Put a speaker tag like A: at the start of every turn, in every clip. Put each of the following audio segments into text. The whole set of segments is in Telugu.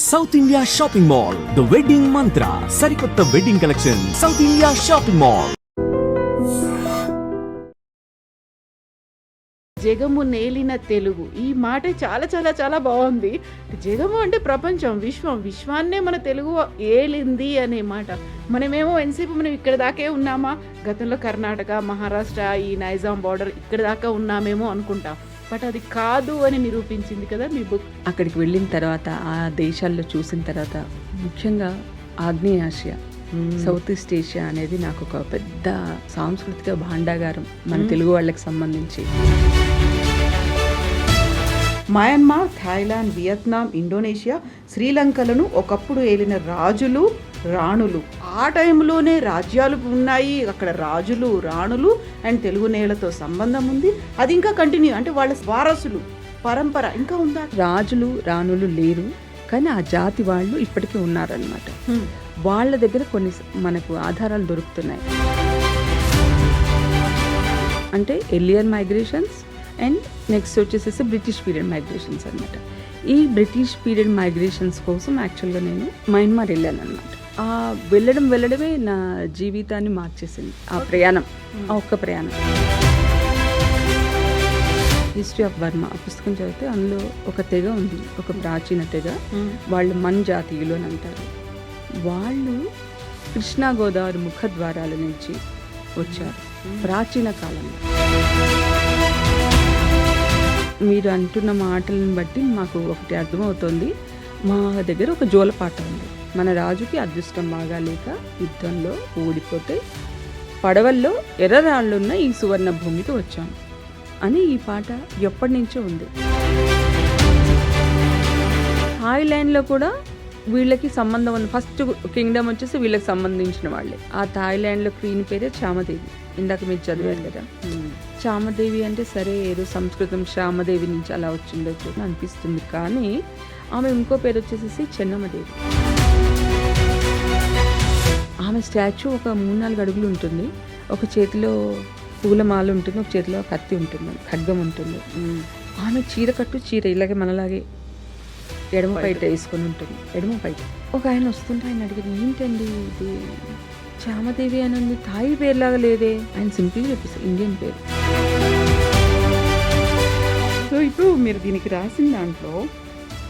A: South India shopping mall the wedding Mantra సరికొత్త wedding collection South India shopping mall.
B: జగము నేలిన తెలుగు, ఈ మాట చాలా చాలా చాలా బాగుంది. జగము అంటే ప్రపంచం, విశ్వాన్నే మన తెలుగు ఏలింది అనే మాట. మనమేమో ఎంతసేపు మనం ఇక్కడ దాకే ఉన్నామా, గతంలో కర్ణాటక, మహారాష్ట్ర, ఈ నైజాం బార్డర్ ఇక్కడ దాకా ఉన్నామేమో అనుకుంటాం. బట్ అది కాదు అని నిరూపించింది కదా మీ బుక్.
C: అక్కడికి వెళ్ళిన తర్వాత, ఆ దేశాల్లో చూసిన తర్వాత, ముఖ్యంగా ఆగ్నేయాసియా, సౌత్ ఈస్ట్ ఏషియా అనేది నాకు ఒక పెద్ద సాంస్కృతిక భాండాగారం మన తెలుగు వాళ్ళకి సంబంధించి.
B: మయన్మార్, థాయిలాండ్, వియత్నాం, ఇండోనేషియా, శ్రీలంకలను ఒకప్పుడు ఏలిన రాజులు, రాణులు. ఆ టైంలోనే రాజ్యాలు ఉన్నాయి, అక్కడ రాజులు, రాణులు అండ్ తెలుగు నేలతో సంబంధం ఉంది. అది ఇంకా కంటిన్యూ, అంటే వాళ్ళ వారసులు, పరంపర ఇంకా ఉందా?
C: రాజులు, రాణులు లేరు, కానీ ఆ జాతి వాళ్ళు ఇప్పటికీ ఉన్నారనమాట. వాళ్ళ దగ్గర కొన్ని మనకు ఆధారాలు దొరుకుతున్నాయి. అంటే ఎర్లియర్ మైగ్రేషన్స్ అండ్ నెక్స్ట్ వచ్చేసేసి బ్రిటిష్ పీరియడ్ మైగ్రేషన్స్ అనమాట. ఈ బ్రిటిష్ పీరియడ్ మైగ్రేషన్స్ కోసం యాక్చువల్గా నేను మయన్మార్ వెళ్ళాను అనమాట. ఆ వెళ్ళడమే నా జీవితాన్ని మార్చేసింది. ఆ ప్రయాణం, ఆ ఒక్క ప్రయాణం. హిస్టరీ ఆఫ్ బర్మా ఆ పుస్తకం చదివితే అందులో ఒక తెగ ఉంది, ఒక ప్రాచీన తెగ. వాళ్ళు మన్ జాతీయులు అని అంటారు. వాళ్ళు కృష్ణా గోదావరి ముఖద్వారాల నుంచి వచ్చారు ప్రాచీన కాలంలో. మీరు అంటున్న మాటలను బట్టి మాకు ఒకటి అర్థమవుతుంది. మా దగ్గర ఒక జోలపాట ఉంది. మన రాజుకి అదృష్టం బాగా లేక యుద్ధంలో ఓడిపోతే పడవల్లో ఎర్రరాళ్ళున్న ఈ సువర్ణ భూమికి వచ్చాం అని ఈ పాట ఎప్పటి నుంచో ఉంది. థాయిలాండ్లో కూడా వీళ్ళకి సంబంధం ఉంది. ఫస్ట్ కింగ్డమ్ వచ్చేసి వీళ్ళకి సంబంధించిన వాళ్ళే. ఆ థాయిలాండ్లో క్వీన్ పేరే చామదేవి. ఇందాక మీరు చదివారు కదా. చామదేవి అంటే సరే ఏదో సంస్కృతం శ్యామదేవి నుంచి అలా వచ్చిండొచ్చు అనిపిస్తుంది, కానీ ఆమె ఇంకో పేరు వచ్చేసి చెన్నమ్మదేవి. ఆమె స్టాచ్యూ ఒక 3-4 అడుగులు ఉంటుంది. ఒక చేతిలో పూలమాల ఉంటుంది, ఒక చేతిలో కత్తి ఉంటుంది, ఖడ్గం ఉంటుంది. ఆమె చీర ఇలాగే మనలాగే ఎడమ పైట వేసుకొని ఉంటుంది. ఎడమ పైట ఒక ఆయన వస్తుంటే ఆయన అడిగింది, ఏంటండి ఇది చామదేవి అని ఉంది, థాయి పేరులాగా లేదే. ఆయన సింపుల్గా చెప్పేసి ఇండియన్ పేరు.
B: సో ఇప్పుడు మీరు దీనికి రాసిన దాంట్లో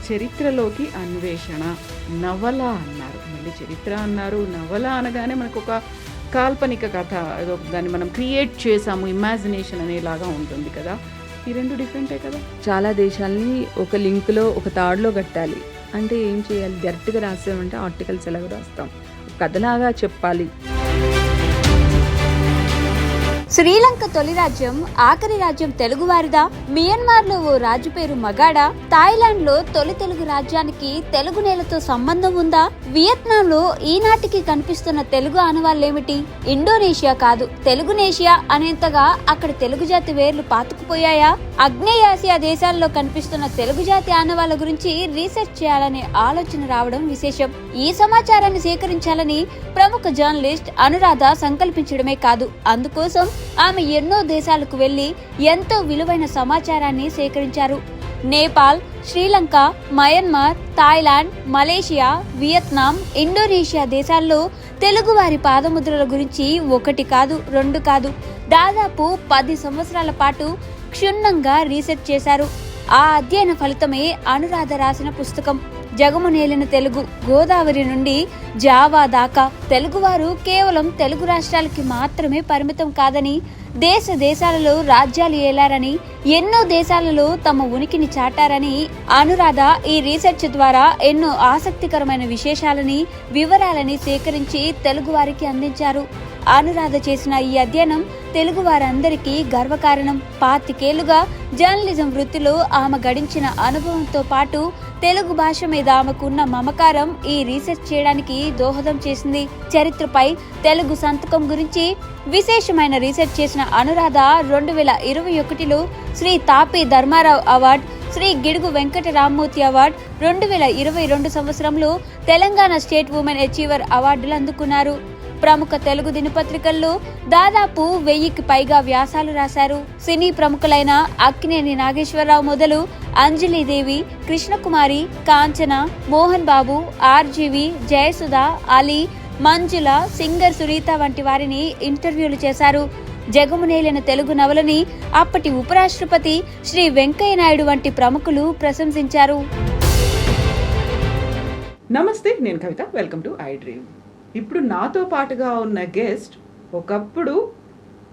B: చరిత్రలోకి అన్వేషణ, నవల అన్నారు, మళ్ళీ చరిత్ర అన్నారు. నవల అనగానే మనకు ఒక కాల్పనిక కథ, ఏదో దాన్ని మనం క్రియేట్ చేసాము, ఇమాజినేషన్ అనేలాగా ఉంటుంది కదా. ఈ రెండు డిఫరెంటే కదా.
C: చాలా దేశాలని ఒక లింక్లో, ఒక తాడులో కట్టాలి అంటే ఏం చేయాలి? డైరెక్ట్గా రాసామంటే ఆర్టికల్స్ ఎలాగో రాస్తాం, కథలాగా చెప్పాలి.
D: శ్రీలంక తొలి రాజ్యం, ఆఖరి రాజ్యం తెలుగువారిదా? మియన్మార్ లో ఓ రాజు పేరు మగాడా? థాయిలాండ్ లో తొలి తెలుగు రాజ్యానికి తెలుగు నేలతో సంబంధం ఉందా? వియత్నాం లో ఈనాటికి కనిపిస్తున్న తెలుగు ఆనవాళ్ళేమిటి? ఇండోనేషియా కాదు, తెలుగునేషియా అనేంతగా అక్కడ తెలుగు జాతి వేర్లు పాతుకుపోయాయా? ఆగ్నేయాసియా దేశాల్లో కనిపిస్తున్న తెలుగు జాతి ఆనవాళ్ళ గురించి రీసెర్చ్ చేయాలనే ఆలోచన రావడం విశేషం. ఈ సమాచారాన్ని సేకరించాలని ప్రముఖ జర్నలిస్ట్ అనురాధ సంకల్పించడమే కాదు, అందుకోసం ఆమె ఎన్నో దేశాలకు వెళ్లి ఎంతో విలువైన సమాచారాన్ని సేకరించారు. Nepal, Sri Lanka, Myanmar, Thailand, Malaysia, Vietnam, Indonesia దేశాల్లో తెలుగువారి పాదముద్రల గురించి 1 కాదు 2 కాదు, దాదాపు 10 సంవత్సరాల పాటు క్షుణ్ణంగా రీసెర్చ్ చేశారు. ఆ అధ్యయన ఫలితమే అనురాధ రాసిన పుస్తకం జగము నేలిన తెలుగు. గోదావరి నుండి జావా దాకా తెలుగువారు కేవలం తెలుగు రాష్ట్రాలకి మాత్రమే పరిమితం కాదని, దేశ దేశాలలో రాజ్యాలు ఏలారని, ఎన్నో దేశాలలో తమ ఉనికిని చాటారని అనురాధ ఈ రీసెర్చ్ ద్వారా ఎన్నో ఆసక్తికరమైన విశేషాలని, వివరాలని సేకరించి తెలుగువారికి అందించారు. అనురాధ చేసిన ఈ అధ్యయనం తెలుగు వారందరికీ గర్వకారణం. 25 ఏళ్లుగా జర్నలిజం వృత్తిలో ఆమె గడించిన అనుభవంతో పాటు తెలుగు భాష మీద ఆమెకున్న మమకారం ఈ రీసెర్చ్ చేయడానికి దోహదం చేసింది. చరిత్రపై తెలుగు సంతకం గురించి విశేషమైన రీసెర్చ్ చేసిన అనురాధ 2021లో శ్రీ తాపి ధర్మారావు అవార్డు, శ్రీ గిడుగు వెంకట రామ్మూర్తి అవార్డు, 2022 సంవత్సరంలో తెలంగాణ స్టేట్ ఉమెన్ అచీవర్ అవార్డులు అందుకున్నారు. ప్రముఖ తెలుగు దినపత్రికల్లో దాదాపు 1000కి పైగా వ్యాసాలు రాశారు. సినీ ప్రముఖులైన అక్కినేని నాగేశ్వరరావు మొదలు అంజలీదేవి, కృష్ణకుమారి, కాంచన, మోహన్ బాబు, ఆర్జీవి, జయసుధ, అలీ, మంజుల, సింగర్ సునీత వంటి వారిని ఇంటర్వ్యూలు చేశారు. జగమునేలిన తెలుగు నవలని అప్పటి ఉపరాష్ట్రపతి శ్రీ వెంకయ్య నాయుడు వంటి ప్రముఖులు ప్రశంసించారు.
B: నమస్తే, నేను Kavitha. Welcome to I dream. ఇప్పుడు నాతో పాటుగా ఉన్న గెస్ట్ ఒకప్పుడు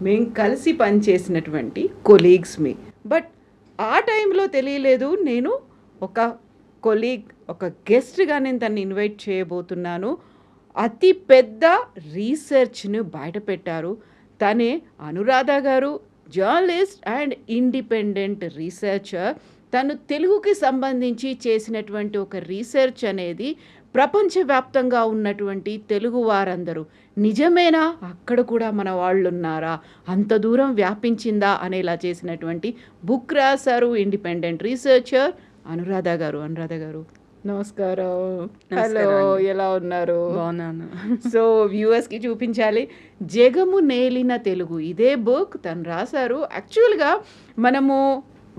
B: మేము కలిసి పనిచేసినటువంటి కొలీగ్స్మి. బట్ ఆ టైంలో తెలియలేదు నేను ఒక కొలీగ్, ఒక గెస్ట్గా నేను తను ఇన్వైట్ చేయబోతున్నాను. అతి పెద్ద రీసెర్చ్ను బయటపెట్టారు. తనే అనురాధ గారు, జర్నలిస్ట్ అండ్ ఇండిపెండెంట్ రీసెర్చర్. తను తెలుగుకి సంబంధించి చేసినటువంటి ఒక రీసెర్చ్ అనేది ప్రపంచవ్యాప్తంగా ఉన్నటువంటి తెలుగు వారందరూ నిజమేనా, అక్కడ కూడా మన వాళ్ళు ఉన్నారా, అంత దూరం వ్యాపించిందా అనేలా చేసినటువంటి బుక్ రాశారు ఇండిపెండెంట్ రీసెర్చర్ అనురాధ గారు. అనురాధ గారు నమస్కారం. హలో, ఎలా ఉన్నారు?
C: బాగున్నాను.
B: సో వ్యూవర్స్కి చూపించాలి. జగము నేలిన తెలుగు, ఇదే బుక్ తను రాశారు. యాక్చువల్గా మనము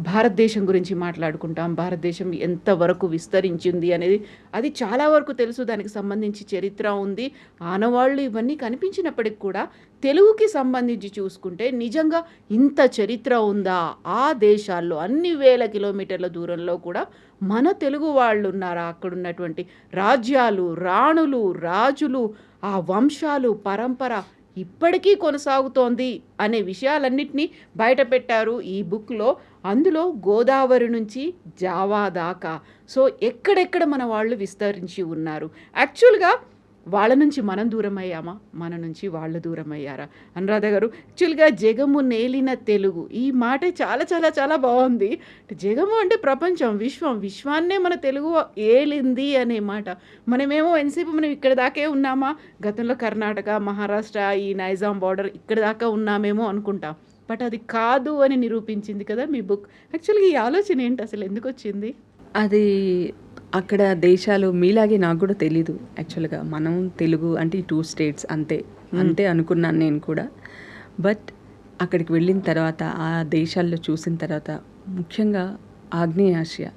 B: భారతదేశం గురించి మాట్లాడుకుంటాం. భారతదేశం ఎంతవరకు విస్తరించింది అనేది అది చాలా వరకు తెలుసు. దానికి సంబంధించి చరిత్ర ఉంది, ఆనవాళ్ళు ఇవన్నీ కనిపించినప్పటికి కూడా తెలుగుకి సంబంధించి చూసుకుంటే నిజంగా ఇంత చరిత్ర ఉందా? ఆ దేశాల్లో అన్ని వేల కిలోమీటర్ల దూరంలో కూడా మన తెలుగు వాళ్ళు ఉన్నారా? అక్కడ ఉన్నటువంటి రాజ్యాలు, రాణులు, రాజులు, ఆ వంశాలు, పరంపర ఇప్పటికీ కొనసాగుతోంది అనే విషయాలన్నింటినీ బయటపెట్టారు ఈ బుక్లో. అందులో గోదావరి నుంచి జావా దాకా, సో ఎక్కడెక్కడ మన వాళ్ళు విస్తరించి ఉన్నారు. యాక్చువల్గా వాళ్ళ నుంచి మనం దూరం అయ్యామా, మన నుంచి వాళ్ళు దూరం అయ్యారా? అనురాధ గారు, యాక్చువల్గా జగము నేలిన తెలుగు, ఈ మాట చాలా చాలా చాలా బాగుంది. జగము అంటే ప్రపంచం, విశ్వం, విశ్వాన్నే మన తెలుగు ఏలింది అనే మాట. మనమేమో ఎంతసేపు మనం ఇక్కడ దాకే ఉన్నామా, గతంలో కర్ణాటక, మహారాష్ట్ర, ఈ నైజాం బార్డర్ ఇక్కడ దాకా ఉన్నామేమో అనుకుంటాం. బట్ అది కాదు అని నిరూపించింది కదా మీ బుక్. యాక్చువల్గా ఈ ఆలోచన ఏంటి, అసలు ఎందుకు వచ్చింది?
C: అది అక్కడ దేశాలు మీలాగే నాకు కూడా తెలీదు. యాక్చువల్గా మనం తెలుగు అంటే ఈ 2 స్టేట్స్ అంతే అనుకున్నాను నేను కూడా. బట్ అక్కడికి వెళ్ళిన తర్వాత ఆ దేశాల్లో చూసిన తర్వాత ముఖ్యంగా ఆగ్నేయాసియా,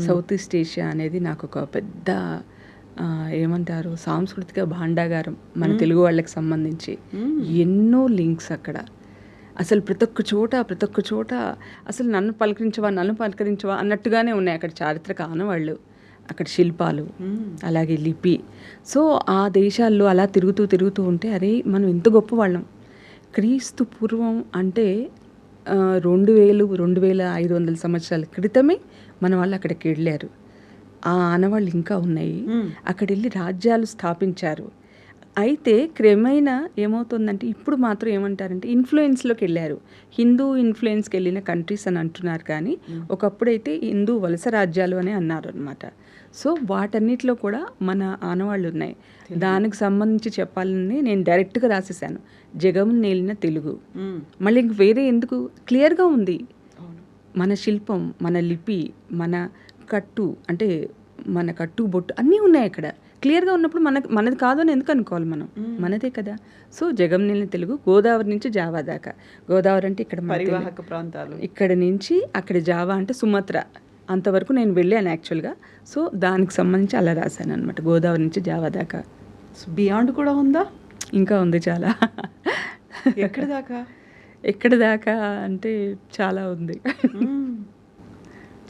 C: సౌత్ ఈస్ట్ ఏషియా అనేది నాకు ఒక పెద్ద ఏమంటారు సాంస్కృతిక భాండాగారం మన తెలుగు వాళ్ళకి సంబంధించి. ఎన్నో లింక్స్ అక్కడ అసలు ప్రతి ఒక్క చోట అసలు నన్ను పలకరించవా అన్నట్టుగానే ఉన్నాయి. అక్కడ చారిత్రక ఆనవాళ్ళు, అక్కడ శిల్పాలు, అలాగే లిపి. సో ఆ దేశాల్లో అలా తిరుగుతూ ఉంటే అరే మనం ఎంత గొప్ప వాళ్ళం. క్రీస్తు పూర్వం అంటే 2500 సంవత్సరాల క్రితమే మన వాళ్ళు అక్కడికి వెళ్ళారు. ఆ ఆనవాళ్ళు ఇంకా ఉన్నాయి. అక్కడ వెళ్ళి రాజ్యాలు స్థాపించారు. అయితే క్రమేణా ఏమవుతుందంటే ఇప్పుడు మాత్రం ఏమంటారంటే ఇన్ఫ్లుయెన్స్లోకి వెళ్ళారు. హిందూ ఇన్ఫ్లుయెన్స్కి వెళ్ళిన కంట్రీస్ అని అంటున్నారు, కానీ ఒకప్పుడైతే హిందూ వలస రాజ్యాలు అని అన్నారు అనమాట. సో వాటన్నిటిలో కూడా మన ఆనవాళ్ళు ఉన్నాయి. దానికి సంబంధించి చెప్పాలని నేను డైరెక్ట్గా రాసేసాను, జగము నేలిన తెలుగు. మళ్ళీ ఇంక వేరే ఎందుకు, క్లియర్గా ఉంది. మన శిల్పం, మన లిపి, మన కట్టు అంటే మన కట్టు బొట్టు అన్నీ ఉన్నాయి అక్కడ. క్లియర్గా ఉన్నప్పుడు మనది కాదు అని ఎందుకు అనుకోవాలి మనం, మనదే కదా. సో జగం నేలిన తెలుగు, గోదావరి నుంచి జావా దాకా. గోదావరి అంటే ఇక్కడ
B: పరివాహక ప్రాంతాలు,
C: ఇక్కడ నుంచి అక్కడ జావా అంటే సుమత్రా అంతవరకు నేను వెళ్ళాను యాక్చువల్గా. సో దానికి సంబంధించి అలా రాశాను అనమాట, గోదావరి నుంచి జావా దాకా.
B: బియాండ్ కూడా ఉందా?
C: ఇంకా ఉంది చాలా. ఎక్కడి దాకా అంటే చాలా ఉంది.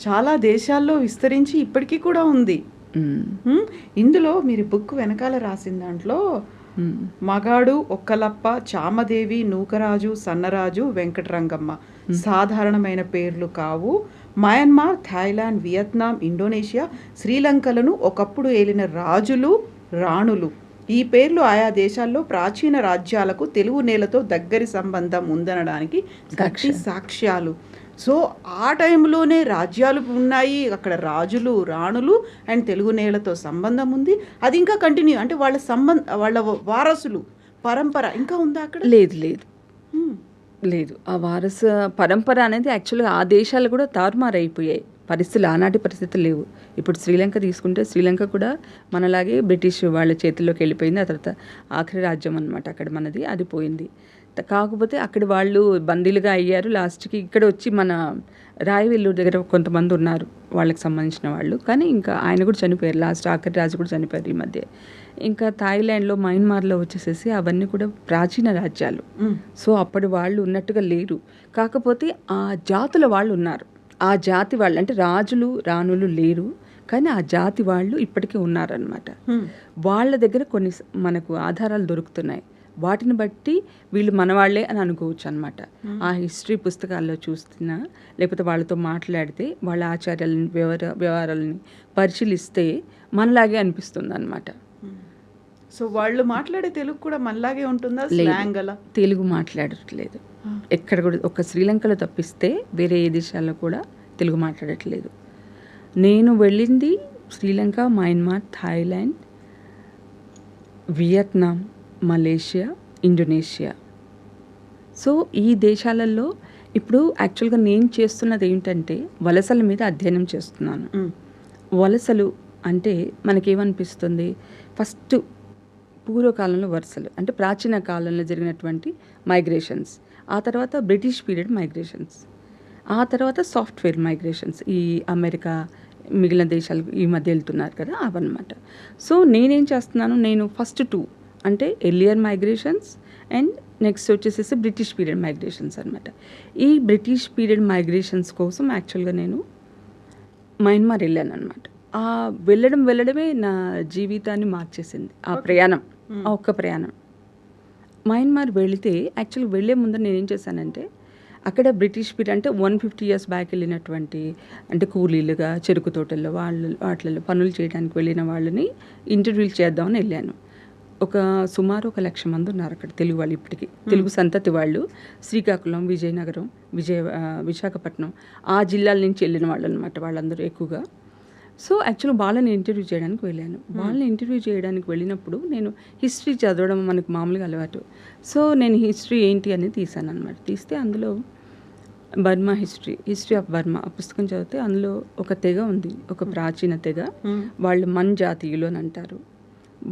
B: చాలా దేశాల్లో విస్తరించి ఇప్పటికీ కూడా ఉంది. ఇందులో మీరు బుక్ వెనకాల రాసిన దాంట్లో మగాడు, ఒక్కలప్ప, చామదేవి, నూకరాజు, సన్నరాజు, వెంకటరంగమ్మ సాధారణమైన పేర్లు కావు. మయన్మార్, థాయిలాండ్, వియత్నాం, ఇండోనేషియా, శ్రీలంకలను ఒకప్పుడు ఏలిన రాజులు, రాణులు. ఈ పేర్లు ఆయా దేశాల్లో ప్రాచీన రాజ్యాలకు తెలుగు నేలతో దగ్గరి సంబంధం ఉందనడానికి గట్టి సాక్ష్యాలు. సో ఆ టైంలోనే రాజ్యాలు ఉన్నాయి, అక్కడ రాజులు, రాణులు అండ్ తెలుగు నేలతో సంబంధం ఉంది. అది ఇంకా కంటిన్యూ, అంటే వాళ్ళ వారసులు పరంపర ఇంకా ఉందా అక్కడ?
C: లేదు. ఆ వారసు పరంపర అనేది యాక్చువల్గా ఆ దేశాలు కూడా తారుమారైపోయాయి. పరిస్థితులు, ఆనాటి పరిస్థితులు లేవు. ఇప్పుడు శ్రీలంక తీసుకుంటే శ్రీలంక కూడా మనలాగే బ్రిటిష్ వాళ్ళ చేతుల్లోకి వెళ్ళిపోయింది. ఆ తర్వాత ఆఖరి రాజ్యం అనమాట అక్కడ మనది, అది పోయింది. కాకపోతే అక్కడ వాళ్ళు బందీలుగా అయ్యారు. లాస్ట్కి ఇక్కడ వచ్చి మన రాయవెల్లూరు దగ్గర కొంతమంది ఉన్నారు వాళ్ళకి సంబంధించిన వాళ్ళు, కానీ ఇంకా ఆయన కూడా చనిపోయారు. లాస్ట్ ఆఖరి రాజు కూడా చనిపోయారు ఈ మధ్య. ఇంకా థాయిలాండ్లో, మయన్మార్లో వచ్చేసేసి అవన్నీ కూడా ప్రాచీన రాజ్యాలు. సో అప్పటి వాళ్ళు ఉన్నట్టుగా లేరు. కాకపోతే ఆ జాతుల వాళ్ళు ఉన్నారు. ఆ జాతి వాళ్ళు అంటే రాజులు రాణులు లేరు, కానీ ఆ జాతి వాళ్ళు ఇప్పటికీ ఉన్నారనమాట. వాళ్ళ దగ్గర కొన్ని మనకు ఆధారాలు దొరుకుతున్నాయి. వాటిని బట్టి వీళ్ళు మనవాళ్లే అని అనుకోవచ్చు అనమాట. ఆ హిస్టరీ పుస్తకాల్లో చూస్తున్నా, లేకపోతే వాళ్ళతో మాట్లాడితే, వాళ్ళ ఆచార్యాలని వ్యవహారాలని పరిశీలిస్తే మనలాగే అనిపిస్తుంది అనమాట.
B: సో వాళ్ళు మాట్లాడే తెలుగు కూడా మనలాగే ఉంటుందా? స్లాంగ్ అలా
C: తెలుగు మాట్లాడట్లేదు ఎక్కడ కూడా. ఒక శ్రీలంకలో తప్పిస్తే వేరే ఏ దేశాల్లో కూడా తెలుగు మాట్లాడట్లేదు. నేను వెళ్ళింది Sri Lanka, Myanmar, Thailand, Vietnam, Malaysia, Indonesia. So ఈ దేశాలలో ఇప్పుడు యాక్చువల్గా నేను చేస్తున్నది ఏంటంటే వలసల మీద అధ్యయనం చేస్తున్నాను. వలసలు అంటే మనకేమనిపిస్తుంది, ఫస్ట్ పూర్వకాలంలో వలసలు అంటే ప్రాచీన కాలంలో జరిగినటువంటి మైగ్రేషన్స్, ఆ తర్వాత బ్రిటిష్ పీరియడ్ మైగ్రేషన్స్, ఆ తర్వాత సాఫ్ట్వేర్ మైగ్రేషన్స్, ఈ అమెరికా మిగిలిన దేశాలు ఈ మధ్య వెళ్తున్నారు కదా అవన్నమాట. సో నేనేం చేస్తున్నాను, నేను ఫస్ట్ 2 అంటే ఎర్లియర్ మైగ్రేషన్స్ అండ్ నెక్స్ట్ వచ్చేసేసి బ్రిటిష్ పీరియడ్ మైగ్రేషన్స్ అనమాట. ఈ బ్రిటిష్ పీరియడ్ మైగ్రేషన్స్ కోసం యాక్చువల్గా నేను మయన్మార్ వెళ్ళాను అనమాట. ఆ వెళ్ళడమే నా జీవితాన్ని మార్చేసింది ఆ ప్రయాణం, ఆ ఒక్క ప్రయాణం. మయన్మార్ వెళితే యాక్చువల్గా వెళ్ళే ముందు నేనేం చేశానంటే, అక్కడ బ్రిటిష్ పీరియడ్ అంటే 150 years బ్యాక్ వెళ్ళినటువంటి అంటే కూలీలుగా చెరుకు తోటల్లో వాటిల్లో పనులు చేయడానికి వెళ్ళిన వాళ్ళని ఇంటర్వ్యూలు చేద్దామని వెళ్ళాను. సుమారు 100,000 మంది ఉన్నారు అక్కడ తెలుగు వాళ్ళు, ఇప్పటికీ తెలుగు సంతతి వాళ్ళు. శ్రీకాకుళం, విజయనగరం, విశాఖపట్నం ఆ జిల్లాల నుంచి వెళ్ళిన వాళ్ళు అనమాట వాళ్ళందరూ ఎక్కువగా. సో యాక్చువల్గా వాళ్ళని ఇంటర్వ్యూ చేయడానికి వెళ్ళాను. వాళ్ళని ఇంటర్వ్యూ చేయడానికి వెళ్ళినప్పుడు నేను హిస్టరీ చదవడం మనకు మామూలుగా అలవాటు. సో నేను హిస్టరీ ఏంటి అనేది తీసాను అనమాట. తీస్తే అందులో బర్మా హిస్టరీ ఆఫ్ బర్మా ఆ పుస్తకం చదివితే అందులో ఒక తెగ ఉంది, ఒక ప్రాచీన తెగ. వాళ్ళు మన్ జాతీయులు అని అంటారు.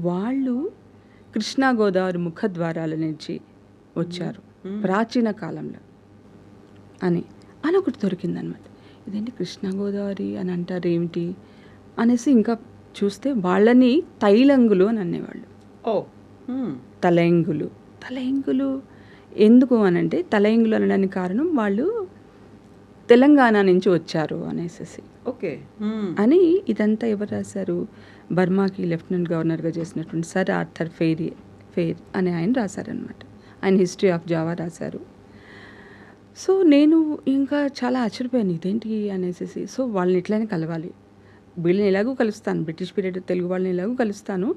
C: వాళ్ళు కృష్ణా గోదావరి ముఖద్వారాల నుంచి వచ్చారు ప్రాచీన కాలంలో అని ఒకటి దొరికిందనమాట. ఇదేంటి కృష్ణా గోదావరి అని అంటారు ఏమిటి అనేసి ఇంకా చూస్తే వాళ్ళని తైలంగులు అని అనేవాళ్ళు. తలైంగులు ఎందుకు అని అంటే, తలైంగులు అనడానికి కారణం వాళ్ళు తెలంగాణ నుంచి వచ్చారు అనేసి.
B: ఓకే
C: అని ఇదంతా ఎవరు రాశారు, బర్మాకి లెఫ్టినెంట్ గవర్నర్గా చేసినటువంటి సర్ ఆర్థర్ ఫెయిర్ అనే ఆయన రాశారనమాట. ఆయన హిస్టరీ ఆఫ్ జావా రాశారు. సో నేను ఇంకా చాలా ఆశ్చర్యపోయాను, ఇదేంటి అనేసి. సో వాళ్ళని ఎట్లయినా కలవాలి, వీళ్ళని ఎలాగో కలుస్తాను, బ్రిటిష్ పీరియడ్ తెలుగు వాళ్ళని ఎలాగో కలుస్తాను,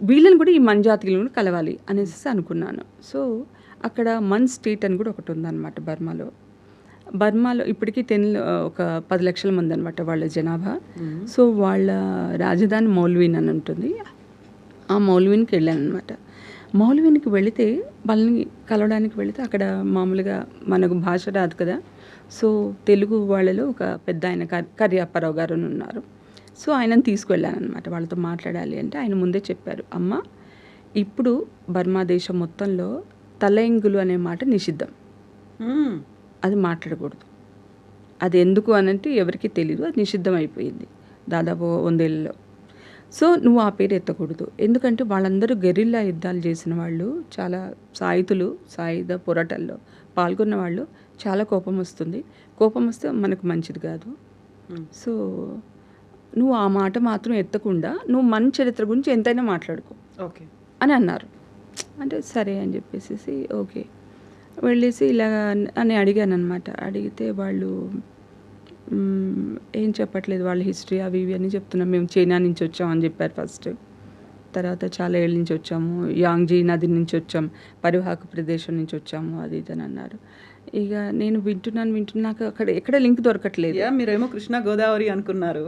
C: వీళ్ళని కూడా ఈ మన్ జాతీయులను కూడా కలవాలి అనేసి అనుకున్నాను. సో అక్కడ మన్ స్టేట్ అని కూడా ఒకటి ఉందన్నమాట బర్మాలో ఇప్పటికీ ఒక 10 లక్షల మంది అనమాట వాళ్ళ జనాభా. సో వాళ్ళ రాజధాని మౌల్వీన్ అని ఉంటుంది. ఆ మౌల్వీన్కి వెళ్ళాను అనమాట. మౌల్వీన్కి వెళితే వాళ్ళని కలవడానికి వెళితే అక్కడ మామూలుగా మనకు భాష రాదు కదా. సో తెలుగు వాళ్ళలో ఒక పెద్ద ఆయన కరియప్పారావు గారు ఉన్నారు. సో ఆయనను తీసుకువెళ్ళాను అనమాట. వాళ్ళతో మాట్లాడాలి అంటే ఆయన ముందే చెప్పారు, అమ్మ ఇప్పుడు బర్మా దేశం మొత్తంలో తలైంగులు అనే మాట నిషిద్ధం, అది మాట్లాడకూడదు. అది ఎందుకు అనంటే ఎవరికి తెలీదు, అది నిషిద్ధం అయిపోయింది దాదాపు 100 ఏళ్ళలో. సో నువ్వు ఆ పేరు ఎత్తకూడదు, ఎందుకంటే వాళ్ళందరూ గెరిల్లా యుద్ధాలు చేసిన వాళ్ళు, చాలా సాయుధ పోరాటాల్లో పాల్గొన్న వాళ్ళు. చాలా కోపం వస్తే మనకు మంచిది కాదు. సో నువ్వు ఆ మాట మాత్రం ఎత్తకుండా నువ్వు మన చరిత్ర గురించి ఎంతైనా మాట్లాడుకో
B: ఓకే
C: అని అన్నారు. అంటే సరే అని చెప్పేసి ఓకే వెళ్ళేసి ఇలా అని అడిగాను అనమాట. అడిగితే వాళ్ళు ఏం చెప్పట్లేదు, వాళ్ళ హిస్టరీ అవి ఇవి అని చెప్తున్నాం. మేము చైనా నుంచి వచ్చామని చెప్పారు ఫస్ట్. తర్వాత చాలా ఏళ్ళ నుంచి వచ్చాము, యాంగ్జీ నది నుంచి వచ్చాము, పరివాహక ప్రదేశం నుంచి వచ్చాము, అది ఇది అని అన్నారు. ఇక నేను వింటున్నాను, నాకు అక్కడ ఎక్కడ లింక్ దొరకట్లేదు.
B: మీరేమో కృష్ణా గోదావరి అనుకున్నారు,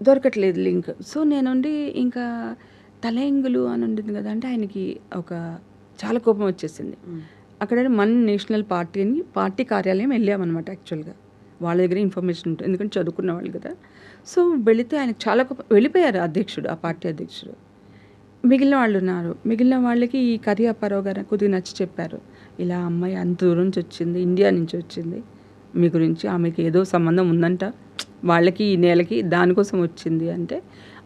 C: దొరకట్లేదు లింక్. సో నేనుండి ఇంకా తలైంగులు అని ఉంటుంది కదా అంటే ఆయనకి చాలా కోపం వచ్చేసింది. అక్కడ మన్ నేషనల్ పార్టీ కార్యాలయం వెళ్ళామన్నమాట యాక్చువల్గా. వాళ్ళ దగ్గర ఇన్ఫర్మేషన్ ఉంటుంది, ఎందుకంటే చదువుకున్న వాళ్ళు కదా. సో వెళితే ఆయనకు చాలా వెళ్ళిపోయారు అధ్యక్షుడు, ఆ పార్టీ అధ్యక్షుడు. మిగిలిన వాళ్ళు ఉన్నారు. మిగిలిన వాళ్ళకి ఈ కరి అప్పారావు గారు కొద్దిగా నచ్చి చెప్పారు, ఇలా అమ్మాయి అంత దూరం నుంచి వచ్చింది, ఇండియా నుంచి వచ్చింది, మీ గురించి ఆమెకి ఏదో సంబంధం ఉందంట, వాళ్ళకి ఈ నేలకి దానికోసం వచ్చింది అంటే,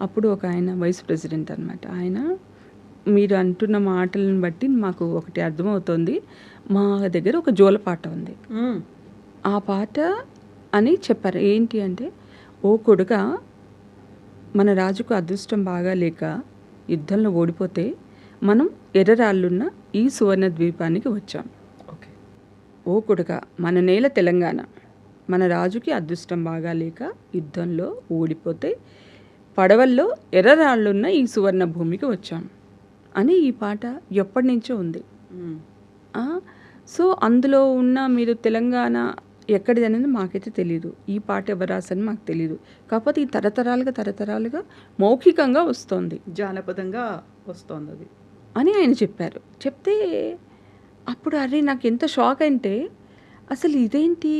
C: అప్పుడు ఒక ఆయన వైస్ ప్రెసిడెంట్ అనమాట, ఆయన మీరు అంటున్న మాటలను బట్టి మాకు ఒకటి అర్థమవుతుంది, మా దగ్గర ఒక జోల పాట ఉంది, ఆ పాట అని చెప్పారు. ఏంటి అంటే, ఓ కొడుక, మన రాజుకు అదృష్టం బాగా లేక యుద్ధంలో ఓడిపోతే మనం ఎర్రరాళ్ళున్న ఈ సువర్ణ ద్వీపానికి వచ్చాం.
B: ఓకే.
C: ఓ కొడుక, మన నేల తెలంగాణ, మన రాజుకి అదృష్టం బాగా లేక యుద్ధంలో ఓడిపోతే పడవల్లో ఎర్రరాళ్ళున్న ఈ సువర్ణ భూమికి వచ్చాం అని ఈ పాట ఎప్పటి నుంచో ఉంది. సో అందులో ఉన్న మీరు తెలంగాణ ఎక్కడిది అనేది మాకైతే తెలియదు, ఈ పాట ఎవరు రాసని మాకు తెలియదు, కాకపోతే ఈ తరతరాలుగా మౌఖికంగా వస్తుంది,
B: జానపదంగా వస్తుంది అది
C: అని ఆయన చెప్పారు. చెప్తే అప్పుడు అరే నాకు ఎంత షాక్ అంటే, అసలు ఇదేంటి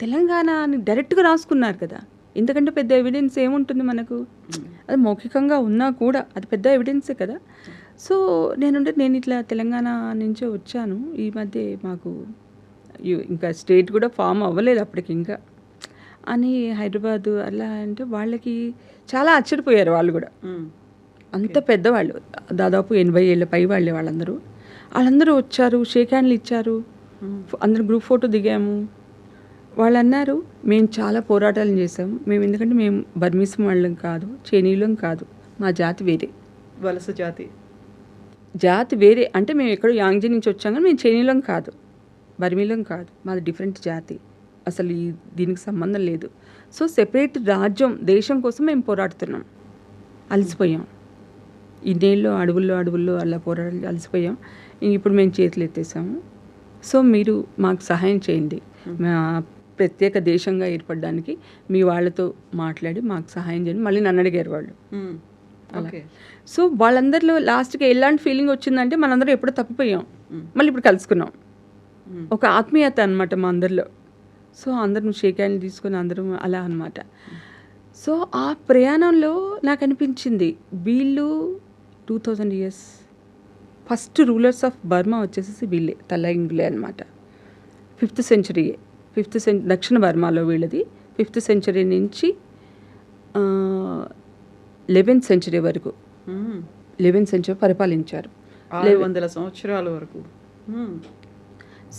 C: తెలంగాణ అని డైరెక్ట్గా రాసుకున్నారు కదా, ఎందుకంటే పెద్ద ఎవిడెన్స్ ఏముంటుంది మనకు, అది మౌఖికంగా ఉన్నా కూడా అది పెద్ద ఎవిడెన్సే కదా. సో నేను ఇట్లా తెలంగాణ నుంచే వచ్చాను, ఈ మధ్య మాకు ఇంకా స్టేట్ కూడా ఫామ్ అవ్వలేదు అప్పటికి ఇంకా అని హైదరాబాదు అలా అంటే, వాళ్ళకి చాలా ఆశ్చర్యపోయారు వాళ్ళు కూడా. అంత పెద్దవాళ్ళు, దాదాపు 80 ఏళ్ళ పై వాళ్ళే వాళ్ళందరూ వచ్చారు, షేక్ హ్యాండ్లు ఇచ్చారు, అందరూ గ్రూప్ ఫోటో దిగాము. వాళ్ళు అన్నారు, మేము చాలా పోరాటాలు చేసాము, ఎందుకంటే మేము బర్మీసం వాళ్ళం కాదు, చైనీయులం కాదు, మా జాతి వేరే,
B: వలస జాతి
C: వేరే, అంటే మేము ఎక్కడో యాంగ్జీ నుంచి వచ్చాం కానీ మేము చైనీయులం కాదు, బర్మీలం కాదు, మాది డిఫరెంట్ జాతి, అసలు దీనికి సంబంధం లేదు. సో సెపరేట్ రాజ్యం, దేశం కోసం మేము పోరాడుతున్నాం, అలసిపోయాం, ఇన్నేళ్ళు అడవుల్లో అలా పోరాడి అలసిపోయాం, ఇప్పుడు మేము చేతులు ఎత్తేసాము. సో మీరు మాకు సహాయం చేయండి, మా ప్రత్యేక దేశంగా ఏర్పడడానికి మీ వాళ్ళతో మాట్లాడి మాకు సహాయం చేయండి. మళ్ళీ నన్ను అడిగారు వాళ్ళు. అలా సో వాళ్ళందరిలో లాస్ట్కి ఎలాంటి ఫీలింగ్ వచ్చిందంటే, మనందరం ఎప్పుడో తప్పిపోయాం, మళ్ళీ ఇప్పుడు కలుసుకున్నాం, ఒక ఆత్మీయత అనమాట మా అందరిలో. సో అందరం షేక్ హ్యాండ్ తీసుకొని అందరం అలా అనమాట. సో ఆ ప్రయాణంలో నాకు అనిపించింది, వీళ్ళు 2000 years first rulers of Burma వచ్చేసి వీళ్ళే, తలైంగులే అనమాట. 5th century దక్షిణ బర్మాలో వీళ్ళది 5th century నుంచి 11th century వరకు, 11th century పరిపాలించారు,
B: 600 సంవత్సరాల వరకు.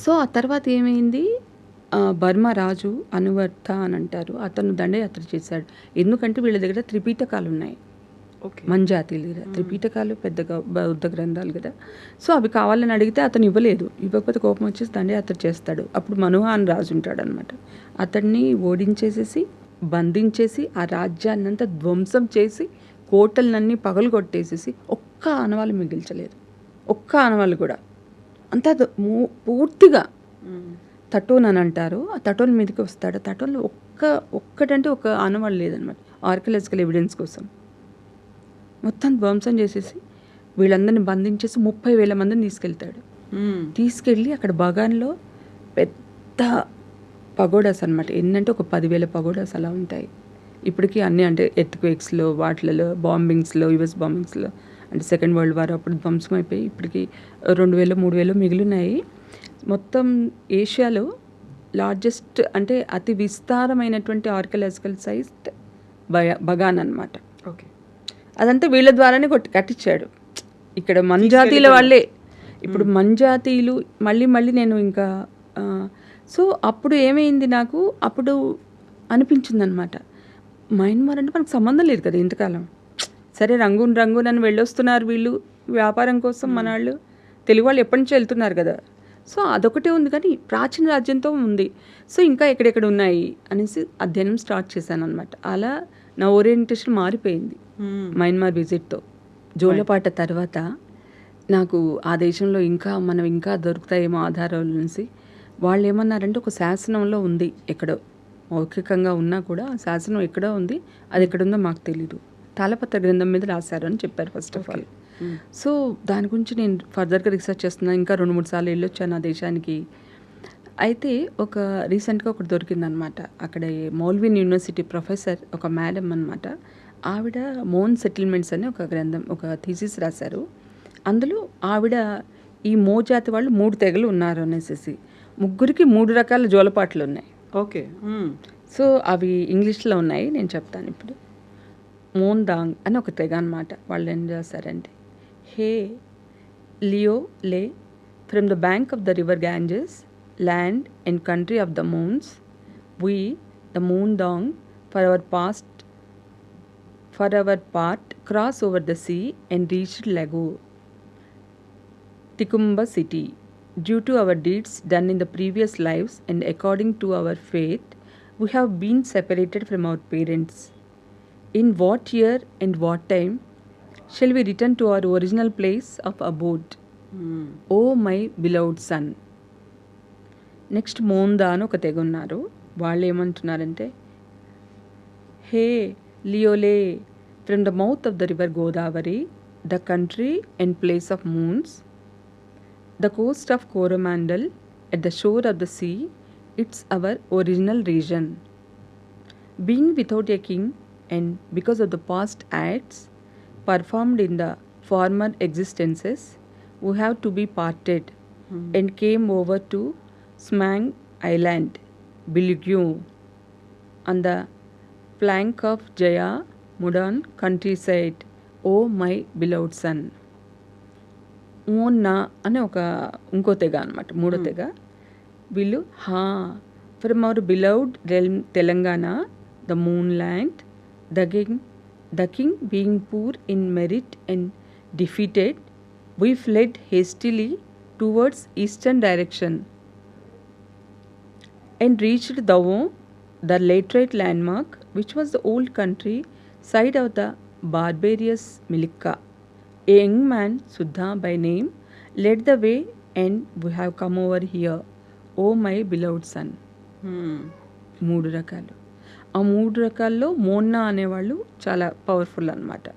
C: సో ఆ తర్వాత ఏమైంది, బర్మా రాజు అనువర్త అని అంటారు, అతను దండయాత్ర చేశాడు. ఎందుకంటే వీళ్ళ దగ్గర త్రిపీఠకాలు ఉన్నాయి, మంజాతీల దగ్గర త్రిపీఠకాలు పెద్దగా బౌద్ధ గ్రంథాలు కదా. సో అవి కావాలని అడిగితే అతను ఇవ్వకపోతే కోపం వచ్చేసి దండయాత్ర చేస్తాడు. అప్పుడు మనుహాన్ రాజు ఉంటాడు అనమాట, అతన్ని ఓడించేసేసి బంధించేసి ఆ రాజ్యాన్నంతా ధ్వంసం చేసి కోటలన్నీ పగలు కొట్టేసేసి ఒక్క ఆనవాళ్ళు మిగిల్చలేదు, ఒక్క ఆనవాళ్ళు కూడా, అంతా పూర్తిగా తటోన్ అని అంటారు, ఆ తటోన్ మీదకి వస్తాడు. తటోన్లో ఒక్కటంటే ఒక ఆనవాళ్ళు లేదనమాట, ఆర్కియలాజికల్ ఎవిడెన్స్ కోసం మొత్తం ధ్వంసం చేసేసి వీళ్ళందరినీ బంధించేసి 30,000 మందిని తీసుకెళ్ళి అక్కడ బగాన్లో పెద్ద పగోడాస్ అనమాట, ఎన్నంటే ఒక 10,000 పగోడాస్ అలా ఉంటాయి. ఇప్పటికీ అన్నీ అంటే ఎర్త్క్వేక్స్లో వాటిలలో బాంబింగ్స్లో, US బాంబింగ్స్లో అంటే సెకండ్ వరల్డ్ వార్ అప్పుడు ధ్వంసం అయిపోయి ఇప్పటికి 2,000-3,000 మిగిలినాయి. మొత్తం ఏషియాలో లార్జెస్ట్ అంటే అతి విస్తారమైనటువంటి ఆర్కియలాజికల్ సైట్ బగాన్ అనమాట.
B: ఓకే,
C: అదంతా వీళ్ళ ద్వారానే కట్టించాడు. ఇక్కడ మంజాతీల వాళ్ళే, ఇప్పుడు మంజాతీయులు మళ్ళీ నేను ఇంకా సో అప్పుడు ఏమైంది, నాకు అప్పుడు అనిపించింది అనమాట, మయన్మార్ అంటే మనకు సంబంధం లేదు కదా ఇంతకాలం, సరే రంగూన్ అని వెళ్ళొస్తున్నారు వీళ్ళు వ్యాపారం కోసం, మన వాళ్ళు తెలుగు వాళ్ళు ఎప్పటి నుంచో వెళ్తున్నారు కదా. సో అదొకటే ఉంది కానీ ప్రాచీన రాజ్యంతో ఉంది. సో ఇంకా ఎక్కడెక్కడ ఉన్నాయి అనేసి అధ్యయనం స్టార్ట్ చేశాను అనమాట. అలా నా ఓరియంటేషన్ మారిపోయింది మయన్మార్ విజిట్తో. జోలపాట తర్వాత నాకు ఆ దేశంలో మనం ఇంకా దొరుకుతాయేమో ఆధారాల నుంచి. వాళ్ళు ఏమన్నారంటే ఒక శాసనంలో ఉంది, ఎక్కడో మౌఖికంగా ఉన్నా కూడా ఆ శాసనం ఎక్కడో ఉంది, అది ఎక్కడుందో మాకు తెలీదు, తాళపత్ర గ్రంథం మీద రాశారు అని చెప్పారు ఫస్ట్ ఆఫ్ ఆల్. సో దాని గురించి నేను ఫర్దర్గా రీసెర్చ్ చేస్తున్నాను, ఇంకా 2-3 సార్లు వెళ్ళొచ్చాను ఆ దేశానికి. అయితే రీసెంట్గా ఒకటి దొరికిందనమాట. అక్కడ మౌల్వీన్ యూనివర్సిటీ ప్రొఫెసర్ ఒక మేడం అనమాట. ఆవిడ మోన్ సెటిల్మెంట్స్ అని ఒక గ్రంథం, ఒక థీసిస్ రాశారు. అందులో ఆవిడ ఈ మో జాతి వాళ్ళు 3 తెగలు ఉన్నారు అనేసి, ముగ్గురికి 3 రకాల జోలపాట్లు ఉన్నాయి.
B: ఓకే.
C: సో అవి ఇంగ్లీష్లో ఉన్నాయి, నేను చెప్తాను ఇప్పుడు. మోన్ దాంగ్ అని ఒక తెగ అనమాట. వాళ్ళు ఏం చేస్తారంటే, హే లియో లే from the bank of the river Ganges, land and country of the moons, we the moon dong for our part cross over the sea and reached Lago Tikumba city. Due to our deeds done in the previous lives and according to our fate, we have been separated from our parents. In what year and what time shall we return to our original place of abode? O my beloved son. Next Monda అని ఒక తెగ ఉన్నారు. వాళ్ళు ఏమంటున్నారంటే, హే లియోలే from the mouth of the river Godavari, the country and place of moons, the coast of Coromandel at the shore of the sea, it's our original reason. Being without a king and because of the past acts performed in the former existences, we have to be parted and came over to Smang Island, Bilugyu, on the flank of Jaya Mudan countryside, O my beloved son. Monna అనే ఇంకో తెగ అనమాట, 3వ తెగ. వీళ్ళు from our beloved realm Telangana, the moon land, the king being poor in merit and defeated, we fled hastily towards eastern direction and reached Davon, the laterite landmark, which was the old country site of the barbarous Milikka. A young man, Suddha by name, led the way and we have come over here, O my beloved son. 3 రకాలు. ఆ 3 రకాల్లో మోన్నా అనేవాళ్ళు చాలా పవర్ఫుల్ అనమాట.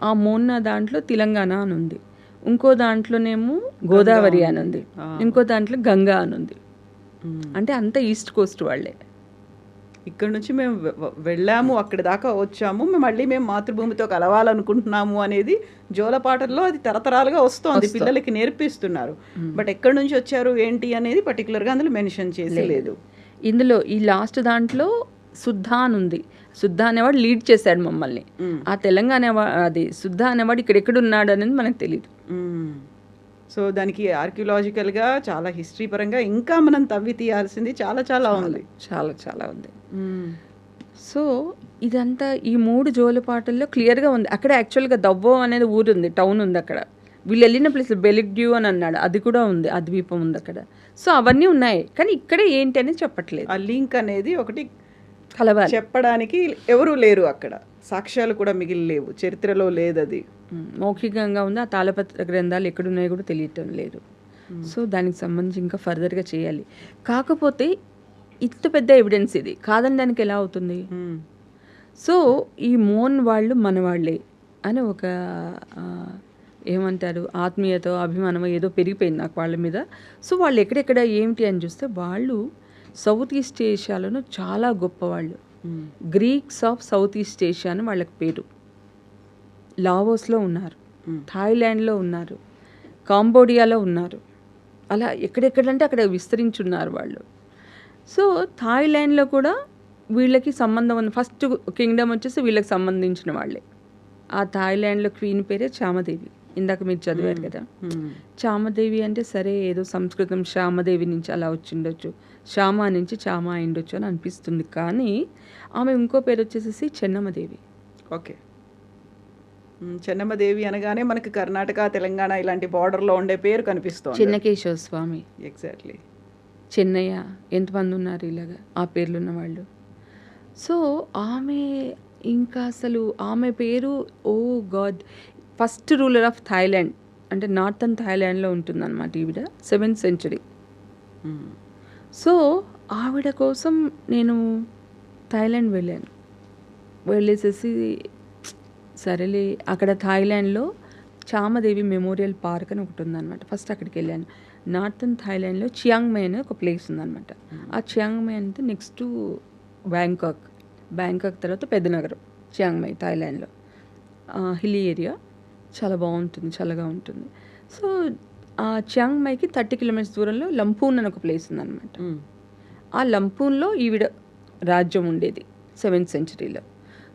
C: ఆ మోన్నా దాంట్లో తెలంగాణ అని ఉంది, ఇంకో దాంట్లోనేమో గోదావరి అని ఉంది, ఇంకో దాంట్లో గంగా అని ఉంది. అంటే అంత ఈస్ట్ కోస్ట్ వాళ్ళే.
B: ఇక్కడ నుంచి మేము వెళ్ళాము, అక్కడి దాకా వచ్చాము, మళ్ళీ మేము మాతృభూమితో కలవాలనుకుంటున్నాము అనేది జోలపాటల్లో అది తరతరాలుగా వస్తోంది, పిల్లలకి నేర్పిస్తున్నారు. బట్ ఎక్కడి నుంచి వచ్చారు ఏంటి అనేది పర్టికులర్గా అందులో మెన్షన్ చేసి లేదు.
C: ఇందులో ఈ లాస్ట్ దాంట్లో సుద్ధా అని ఉంది. సుద్ధా అనేవాడు లీడ్ చేశాడు మమ్మల్ని. ఆ తెలంగాణ అది సుద్ధా అనేవాడు ఇక్కడెక్కడ ఉన్నాడు అనేది మనకు తెలియదు.
B: సో దానికి ఆర్కియలాజికల్గా చాలా హిస్టరీ పరంగా ఇంకా మనం తవ్వి తీయాల్సింది చాలా చాలా ఉంది,
C: చాలా చాలా ఉంది. సో ఇదంతా ఈ 3 జోలపాటల్లో క్లియర్గా ఉంది. అక్కడ యాక్చువల్గా దవ్వో అనేది ఊరు ఉంది, టౌన్ ఉంది అక్కడ. వీళ్ళు వెళ్ళిన ప్లేస్ బెలిగ్డ్యూ అని అన్నాడు, అది కూడా ఉంది, ఆ ద్వీపం ఉంది అక్కడ. సో అవన్నీ ఉన్నాయి, కానీ ఇక్కడే ఏంటి అనేది చెప్పట్లేదు.
B: ఆ లింక్ అనేది ఒకటి
C: కలవాలి
B: చెప్పడానికి ఎవరూ లేరు అక్కడ, సాక్ష్యాలు కూడా మిగిలి లేవు, చరిత్రలో లేదు, అది
C: మౌఖికంగా ఉంది. ఆ తాళపత్ర గ్రంథాలు ఎక్కడున్నాయో కూడా తెలియటం లేదు. సో దానికి సంబంధించి ఇంకా ఫర్దర్గా చేయాలి. కాకపోతే ఇంత పెద్ద ఎవిడెన్స్ ఇది కాదనడానికి ఎలా అవుతుంది? సో ఈ మోన్ వాళ్ళు మన వాళ్ళే అని ఒక ఏమంటారు ఆత్మీయత అభిమానం ఏదో పెరిగిపోయింది నాకు వాళ్ళ మీద. సో వాళ్ళు ఎక్కడెక్కడ ఏమిటి అని చూస్తే వాళ్ళు సౌత్ ఈస్ట్ ఏషియాలోనూ చాలా గొప్పవాళ్ళు. Greeks of south east Asia అని వాళ్ళకి పేరు. లావోస్లో ఉన్నారు, థాయిలాండ్లో ఉన్నారు, కాంబోడియాలో ఉన్నారు, అలా ఎక్కడెక్కడంటే అక్కడ విస్తరించున్నారు వాళ్ళు. సో థాయిలాండ్లో కూడా వీళ్ళకి సంబంధం ఉంది. ఫస్ట్ కింగ్డమ్ వచ్చేసి వీళ్ళకి సంబంధించిన వాళ్ళే. ఆ థాయిలాండ్లో క్వీన్ పేరే చామదేవి. ఇందాక మీరు చదివారు కదా, చామదేవి అంటే సరే ఏదో సంస్కృతం శ్యామదేవి నుంచి అలా వచ్చిండొచ్చు, శ్యామ నుంచి చామ అయిండొచ్చు అని అనిపిస్తుంది. కానీ ఆమె ఇంకో పేరు వచ్చేసి చెన్నమ్మదేవి.
B: ఓకే, చెన్నమ్మదేవి అనగానే మనకి కర్ణాటక తెలంగాణ ఇలాంటి బార్డర్లో ఉండే పేరు కనిపిస్తుంది,
C: చెన్నకేశవ స్వామి.
B: ఎగ్జాక్ట్లీ.
C: చెన్నయ్య, ఎంతమంది ఉన్నారు ఇలాగా ఆ పేర్లు ఉన్న వాళ్ళు. సో ఆమె ఇంకా అసలు ఆమె పేరు oh god, first ruler of Thailand అంటే నార్థన్ థాయిలాండ్లో ఉంటుందన్నమాట ఈవిడ, 7th century. సో ఆవిడ కోసం నేను థాయిలాండ్ వెళ్ళాను. వెళ్ళేసేసి సరేలే అక్కడ థాయిలాండ్లో చామదేవి మెమోరియల్ పార్క్ అని ఒకటి ఉందన్నమాట. ఫస్ట్ అక్కడికి వెళ్ళాను. నార్థన్ థాయిలాండ్లో చియాంగ్ మై అనే ఒక ప్లేస్ ఉందన్నమాట. ఆ చియాంగ్ మై అంటే నెక్స్ట్ బ్యాంకాక్ తర్వాత పెద్ద నగరం చియాంగ్ మై థాయిలాండ్లో. హిల్లీ ఏరియా, చాలా బాగుంటుంది, చల్లగా ఉంటుంది. సో ఆ చియాంగ్ మైకి 30 కిలోమీటర్స్ దూరంలో లంపూన్ అని ఒక ప్లేస్ ఉందన్నమాట. ఆ లంపూన్లో ఈవిడ రాజ్యం ఉండేది 7th సెంచరీలో.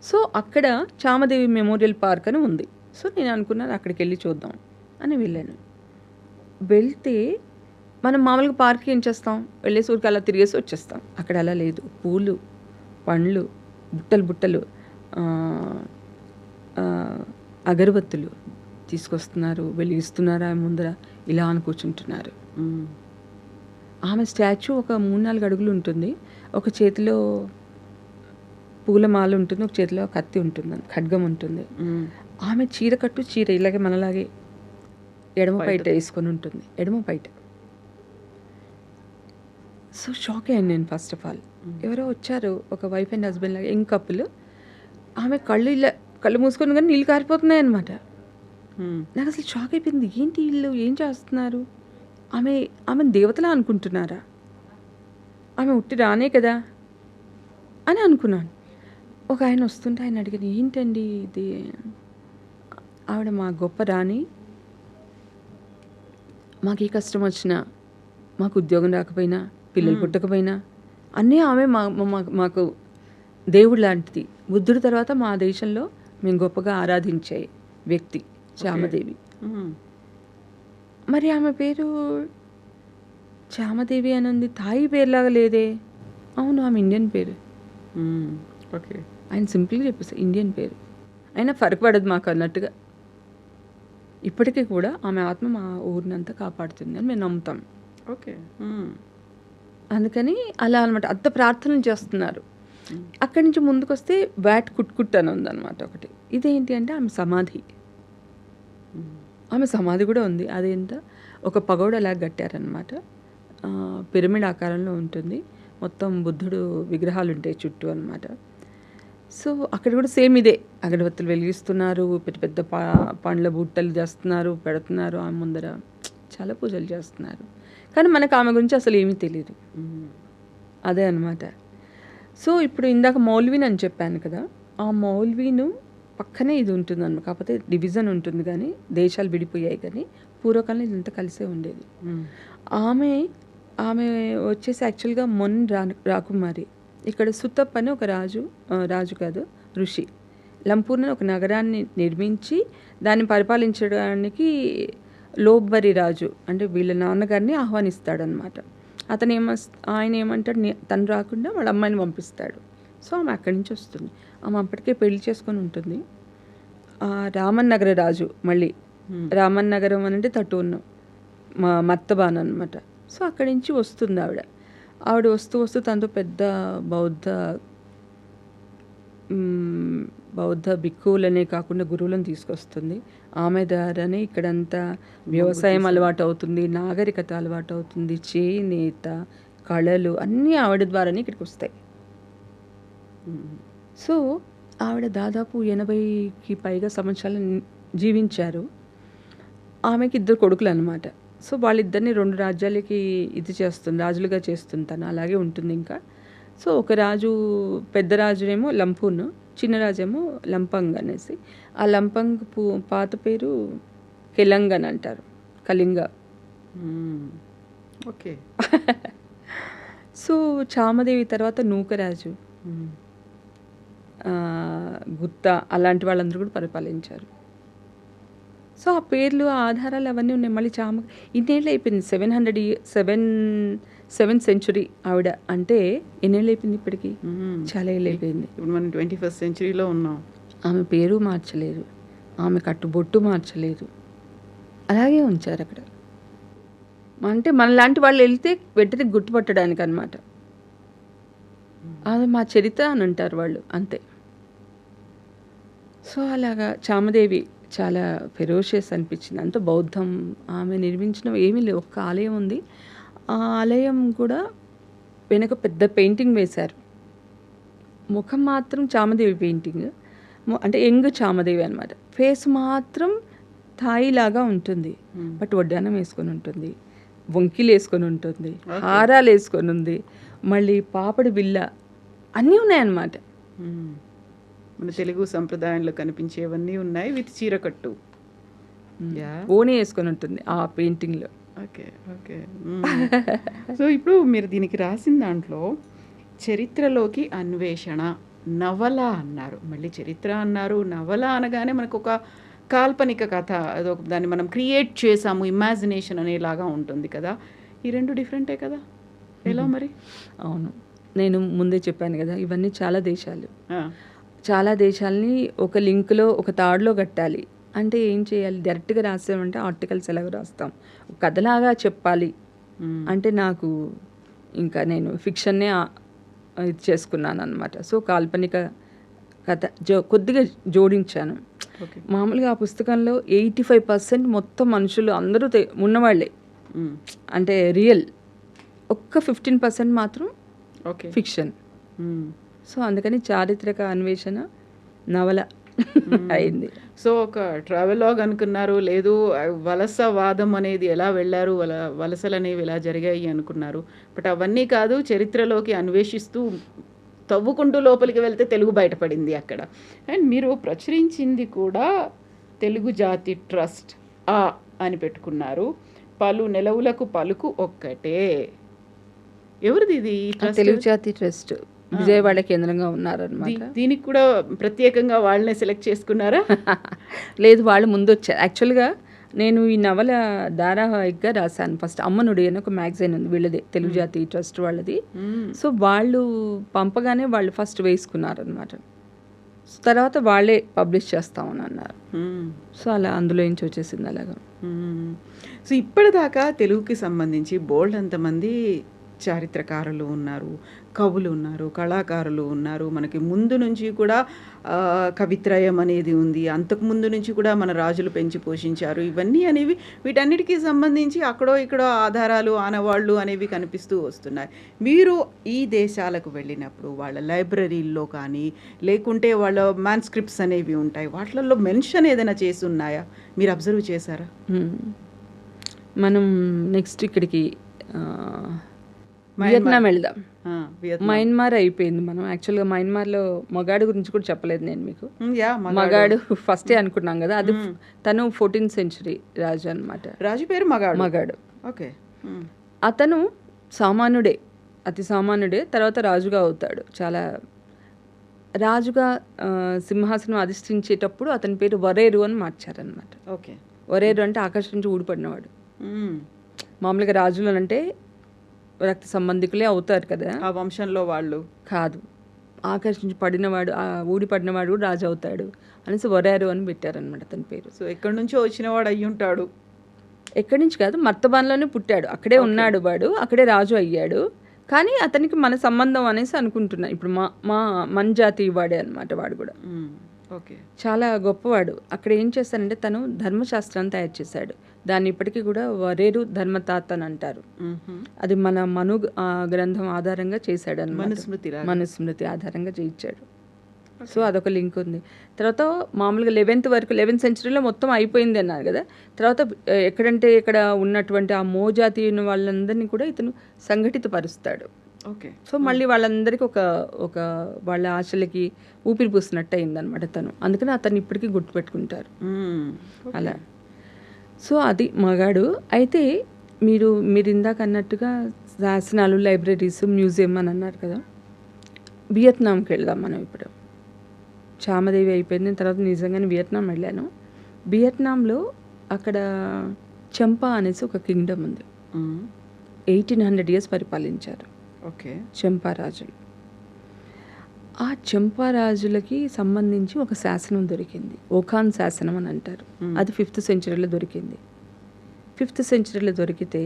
C: సో అక్కడ చామదేవి మెమోరియల్ పార్క్ అని ఉంది. సో నేను అనుకున్నాను అక్కడికి వెళ్ళి చూద్దాం అని వెళ్ళాను. వెళ్తే మనం మామూలుగా పార్క్కి ఏం చేస్తాం, వెళ్ళేసి ఊరికి అలా తిరిగేసి వచ్చేస్తాం. అక్కడ అలా లేదు. పూలు, పండ్లు, బుట్టలు అగరబత్తులు తీసుకొస్తున్నారు, వెలిగిస్తున్నారు. ఆమె ముందర ఇలా అని కూర్చుంటున్నారు. ఆమె స్టాచ్యూ ఒక 3-4 అడుగులు ఉంటుంది. ఒక చేతిలో పూలమాల ఉంటుంది, ఒక చేతిలో కత్తి ఉంటుంది, ఖడ్గం ఉంటుంది. ఆమె చీర ఇలాగే మనలాగే ఎడమ పైట వేసుకొని ఉంటుంది, ఎడమ పైట. సో షాక్ అయ్యాను నేను. ఫస్ట్ ఆఫ్ ఆల్ ఎవరో వచ్చారు, ఒక వైఫ్ అండ్ హస్బెండ్ లాగా యంగ్ కపుల్. ఆమె కళ్ళు మూసుకొని కానీ నీళ్ళు కారిపోతున్నాయి అనమాట. నాకు అసలు షాక్ అయిపోయింది. ఏంటి వీళ్ళు ఏం చేస్తున్నారు? ఆమె దేవతలా అనుకుంటున్నారా? ఆమె ఉట్టి రానే కదా అని అనుకున్నాను. ఒక ఆయన వస్తుంటే ఆయన అడిగాను, ఏంటండి ఇది? ఆవిడ మా గొప్ప రాణి, మాకు ఏ కష్టం వచ్చినా, మాకు ఉద్యోగం రాకపోయినా, పిల్లలు పుట్టకపోయినా అన్నీ ఆమె మాకు దేవుడు లాంటిది. బుద్ధుడి తర్వాత మా దేశంలో మేము గొప్పగా ఆరాధించే వ్యక్తి చామదేవి. మరి ఆమె పేరు చామదేవి అని ఉంది, తాయి పేరులాగా లేదే. అవును, ఆమె ఇండియన్ పేరు.
B: ఓకే,
C: ఆయన సింపుల్గా చెప్పేసి ఇండియన్ పేరు. అయినా ఫరక్ పడదు మాకు అన్నట్టుగా. ఇప్పటికీ కూడా ఆమె ఆత్మ మా ఊరినంతా కాపాడుతుంది అని మేము నమ్ముతాం.
B: ఓకే,
C: అందుకని అలా అనమాట. అంత ప్రార్థనలు చేస్తున్నారు. అక్కడి నుంచి ముందుకు వస్తే వ్యాట్ కుట్ అని ఉందన్నమాట ఒకటి. ఇదేంటి అంటే ఆమె సమాధి. ఆమె సమాధి కూడా ఉంది. అదేంట ఒక పగోడలాగా కట్టారనమాట. పిరమిడ్ ఆకారంలో ఉంటుంది. మొత్తం బుద్ధుడు విగ్రహాలు ఉంటాయి చుట్టూ అనమాట. సో అక్కడ కూడా సేమ్ ఇదే, అగరబత్తులు వెలిగిస్తున్నారు, పెద్ద పెద్ద పండ్ల బుట్టలు చేస్తున్నారు, పెడుతున్నారు. ఆమె ముందర చాలా పూజలు చేస్తున్నారు. కానీ మనకు ఆమె గురించి అసలు ఏమీ తెలియదు. అదే అనమాట. సో ఇప్పుడు ఇందాక మౌల్వీన్ అని చెప్పాను కదా, ఆ మౌల్వీను పక్కనే ఇది ఉంటుంది అన్నమాట. కాకపోతే డివిజన్ ఉంటుంది, కానీ దేశాలు విడిపోయాయి. కానీ పూర్వకాలం ఇదంతా కలిసే ఉండేది. ఆమె వచ్చేసి యాక్చువల్గా రాకుమారి. ఇక్కడ సుతప్ అని ఒక రాజు కాదు, ఋషి లంపూర్ని ఒక నగరాన్ని నిర్మించి దాన్ని పరిపాలించడానికి లోబ్బరి రాజు అంటే వీళ్ళ నాన్నగారిని ఆహ్వానిస్తాడనమాట. ఆయన ఏమంటాడు, తను రాకుండా వాళ్ళ అమ్మాయిని పంపిస్తాడు. సో ఆమె అక్కడి నుంచి వస్తుంది. ఆమె అప్పటికే పెళ్లి చేసుకొని ఉంటుంది. రామన్ నగర రాజు, మళ్ళీ రామన్ నగరం అని అంటే తట్టు ఉన్నాం మత్తబాన్ అనమాట. సో అక్కడి నుంచి వస్తుంది ఆవిడ వస్తూ తనతో పెద్ద బౌద్ధ భిక్కువులనే కాకుండా గురువులను తీసుకొస్తుంది. ఆమె ద్వారానే ఇక్కడంతా వ్యవసాయం అలవాటు అవుతుంది, నాగరికత అలవాటు అవుతుంది, చేనేత కళలు అన్నీ ఆవిడ ద్వారానే ఇక్కడికి వస్తాయి. సో ఆవిడ దాదాపు 80కి పైగా సంవత్సరాలు జీవించారు. ఆమెకి 2 కొడుకులు అనమాట. సో వాళ్ళిద్దరిని 2 రాజ్యాలకి రాజులుగా చేస్తుంది తను. అలాగే ఉంటుంది ఇంకా. సో ఒక రాజు, పెద్ద రాజునేమో లంపూన్, చిన్న రాజేమో లంపంగ్ అనేసి. ఆ లంపంగ్ పాత పేరు కెలంగ్ అని అంటారు, కళింగ.
B: ఓకే.
C: సో చామదేవి తర్వాత నూకరాజు, గుత్తా అలాంటి వాళ్ళందరూ కూడా పరిపాలించారు. సో ఆ పేర్లు, ఆధారాలు అవన్నీ ఉన్నాయి. మళ్ళీ ఇన్నేళ్ళు అయిపోయింది, 7th సెంచురీ ఆవిడ అంటే ఎన్నేళ్ళు అయిపోయింది ఇప్పటికి? చాలా ఏళ్ళు అయిపోయింది.
B: ఇప్పుడు మనం 21st సెంచురీలో ఉన్నాం.
C: ఆమె పేరు మార్చలేదు, ఆమె కట్టుబొట్టు మార్చలేదు, అలాగే ఉంచారు అక్కడ. అంటే మనలాంటి వాళ్ళు వెళ్తే వెంటనే గుర్తుపట్టడానికి అనమాట. అది మా చరిత్ర అని అంటారు వాళ్ళు, అంతే. సో అలాగా చామదేవి చాలా ఫెరోషియస్ అనిపించింది. అంత బౌద్ధం. ఆమె నిర్మించిన ఏమీ లేవు, ఒక్క ఆలయం ఉంది. ఆ ఆలయం కూడా వెనక పెద్ద పెయింటింగ్ వేశారు. ముఖం మాత్రం చామదేవి పెయింటింగ్, అంటే యంగ్ చామదేవి అనమాట. ఫేస్ మాత్రం థాయి లాగా ఉంటుంది, బట్ వడ్డానం వేసుకొని ఉంటుంది. వంకీలు వేసుకొని ఉంటుంది, హారాలు వేసుకొని ఉంది, మళ్ళీ పాపడి బిల్ల అన్నీ ఉన్నాయన్నమాట.
B: మన తెలుగు సంప్రదాయంలో కనిపించేవన్నీ ఉన్నాయి విత్ చీరకట్టు.
C: ఓని వేసుకొని ఉంటుంది ఆ పెయింటింగ్లో.
B: Okay okay. సో ఇప్పుడు మీరు దీనికి రాసిన దాంట్లో చరిత్రలోకి అన్వేషణ నవల అన్నారు, మళ్ళీ చరిత్ర అన్నారు. నవల అనగానే మనకు ఒక కాల్పనిక కథ, అదొక దాన్ని మనం క్రియేట్ చేసాము, ఇమాజినేషన్ అనేలాగా ఉంటుంది కదా. ఈ రెండు డిఫరెంటే కదా, ఎలా మరి?
C: అవును, నేను ముందే చెప్పాను కదా, ఇవన్నీ చాలా దేశాలు,
B: ఆ,
C: చాలా దేశాలని ఒక లింక్లో ఒక తాడులో కట్టాలి అంటే ఏం చేయాలి? డైరెక్ట్గా రాసామంటే ఆర్టికల్స్ ఎలాగో రాస్తాం, కథలాగా చెప్పాలి అంటే నాకు ఇంకా నేను ఫిక్షన్నే ఇది చేసుకున్నాను అనమాట. సో కాల్పనిక కథ కొద్దిగా జోడించాను. మామూలుగా ఆ పుస్తకంలో 85% మొత్తం మనుషులు అందరూ ఉన్నవాళ్ళే, అంటే రియల్. ఒక్క 15% మాత్రం ఫిక్షన్. సో అందుకని చారిత్రక అన్వేషణ నవల అయింది.
B: సో ఒక ట్రావెలాగ్ అనుకున్నారు, లేదు వలసవాదం అనేది ఎలా వెళ్ళారు, వలసలు అనేవి ఎలా జరిగాయి అనుకున్నారు. బట్ అవన్నీ కాదు, చరిత్రలోకి అన్వేషిస్తూ తవ్వుకుంటూ లోపలికి వెళ్తే తెలుగు బయటపడింది అక్కడ. అండ్ మీరు ప్రచురించింది కూడా తెలుగు జాతి ట్రస్ట్ అని పెట్టుకున్నారు. పలు నెలవులకు పలుకు ఒక్కటే. ఎవరిది ఇది?
C: తెలుగు జాతి ట్రస్ట్ విజయవాడ కేంద్రంగా ఉన్నారనమాట.
B: దీనికి కూడా ప్రత్యేకంగా వాళ్ళనే సెలెక్ట్ చేసుకున్నారా?
C: లేదు, వాళ్ళు ముందు వచ్చారు. యాక్చువల్గా నేను ఈ నవల ధారావాహికగా రాశాను. ఫస్ట్ అమ్మనుడి అని ఒక మ్యాగజైన్ ఉంది వీళ్ళది, తెలుగు జాతి ట్రస్ట్ వాళ్ళది. సో వాళ్ళు పంపగానే వాళ్ళు ఫస్ట్ వేసుకున్నారనమాట. తర్వాత వాళ్ళే పబ్లిష్ చేస్తామని అన్నారు. సో అలా అందులో నుంచి వచ్చేసింది అలాగా.
B: సో ఇప్పటిదాకా తెలుగుకి సంబంధించి బోల్డ్ అంతమంది చారిత్రకారులు ఉన్నారు, కవులు ఉన్నారు, కళాకారులు ఉన్నారు. మనకి ముందు నుంచి కూడా కవిత్రయం అనేది ఉంది, అంతకు ముందు నుంచి కూడా మన రాజులు పెంచి పోషించారు. ఇవన్నీ అనేవి వీటన్నిటికీ సంబంధించి అక్కడో ఇక్కడో ఆధారాలు ఆనవాళ్ళు అనేవి కనిపిస్తూ వస్తున్నాయి. మీరు ఈ దేశాలకు వెళ్ళినప్పుడు వాళ్ళ లైబ్రరీల్లో కానీ లేకుంటే వాళ్ళ మ్యాన్స్క్రిప్ట్స్ అనేవి ఉంటాయి, వాటిల్లో మెన్షన్ ఏదైనా చేసి ఉన్నాయా? మీరు అబ్జర్వ్ చేశారా?
C: మనం నెక్స్ట్ ఇక్కడికి వియత్నాం వెళ్దాం. మయన్మార్ అయిపోయింది. మనం యాక్చువల్గా మయన్మార్లో మగాడు గురించి కూడా చెప్పలేదు నేను మీకు. మగాడు ఫస్టే అనుకున్నాం కదా, అది తను 14th century రాజు అనమాట.
B: రాజు పేరు
C: మగాడు.
B: ఓకే.
C: అతను సామాన్యుడే, అతి సామాన్యుడే. తర్వాత రాజుగా అవుతాడు. చాలా రాజుగా సింహాసనం అధిష్ఠించేటప్పుడు అతని పేరు వరేరు అని మార్చారనమాట.
B: ఓకే.
C: వరేరు అంటే ఆకాశం నుంచి ఊడిపడినవాడు. మామూలుగా రాజులు అంటే రక్త సంబంధికులే అవుతారు కదా,
B: ఆ వంశంలో వాళ్ళు
C: కాదు. ఆకర్షించి పడినవాడు, ఊడిపడినవాడు కూడా రాజు అవుతాడు అనేసి వరారు అని పెట్టారనమాట అతని పేరు.
B: సో ఎక్కడి నుంచో వచ్చినవాడు అయ్యి ఉంటాడు.
C: ఎక్కడి నుంచి కాదు, మర్తబాన్లోనే పుట్టాడు, అక్కడే ఉన్నాడు వాడు, అక్కడే రాజు అయ్యాడు. కానీ అతనికి మన సంబంధం అనేసి అనుకుంటున్నా. ఇప్పుడు మన జాతి వాడే అనమాట వాడు కూడా.
B: ఓకే.
C: చాలా గొప్పవాడు. అక్కడ ఏం చేస్తానంటే తను ధర్మశాస్త్రాన్ని తయారు చేశాడు. దాన్ని ఇప్పటికీ కూడా వరేరు ధర్మతాత్ అని అంటారు. అది మన మను గ్రంథం ఆధారంగా చేశాడు అన్నమాట. మనుస్మృతి ఆధారంగా చేయించాడు. సో అదొక లింక్ ఉంది. తర్వాత మామూలుగా 11th centuryలో మొత్తం అయిపోయింది అన్నారు కదా. తర్వాత ఎక్కడంటే ఇక్కడ ఉన్నటువంటి ఆ మోజాతీయుని వాళ్ళందరినీ కూడా ఇతను సంఘటితపరుస్తాడు.
B: ఓకే.
C: సో మళ్ళీ వాళ్ళందరికీ ఒక వాళ్ళ ఆశలకి ఊపిరి పూసినట్టు అయిందనమాట తను. అందుకని అతన్ని ఇప్పటికీ గుర్తుపెట్టుకుంటారు అలా. సో అది మగాడు. అయితే మీరు ఇందాక అన్నట్టుగా శాసనాలు, లైబ్రరీస్, మ్యూజియం అని అన్నారు కదా. వియత్నాంకి వెళ్దాం మనం ఇప్పుడు. చామదేవి అయిపోయింది, తర్వాత నిజంగానే వియత్నాం వెళ్ళాను. వియత్నాంలో అక్కడ చంపా అనేసి ఒక కింగ్డమ్ ఉంది. 1800 years పరిపాలించారు.
B: ఓకే.
C: చంపారాజులు. ఆ చంపారాజులకి సంబంధించి ఒక శాసనం దొరికింది, ఓఖాన్ శాసనం అని అంటారు. అది 5th centuryలో దొరికింది. 5th centuryలో దొరికితే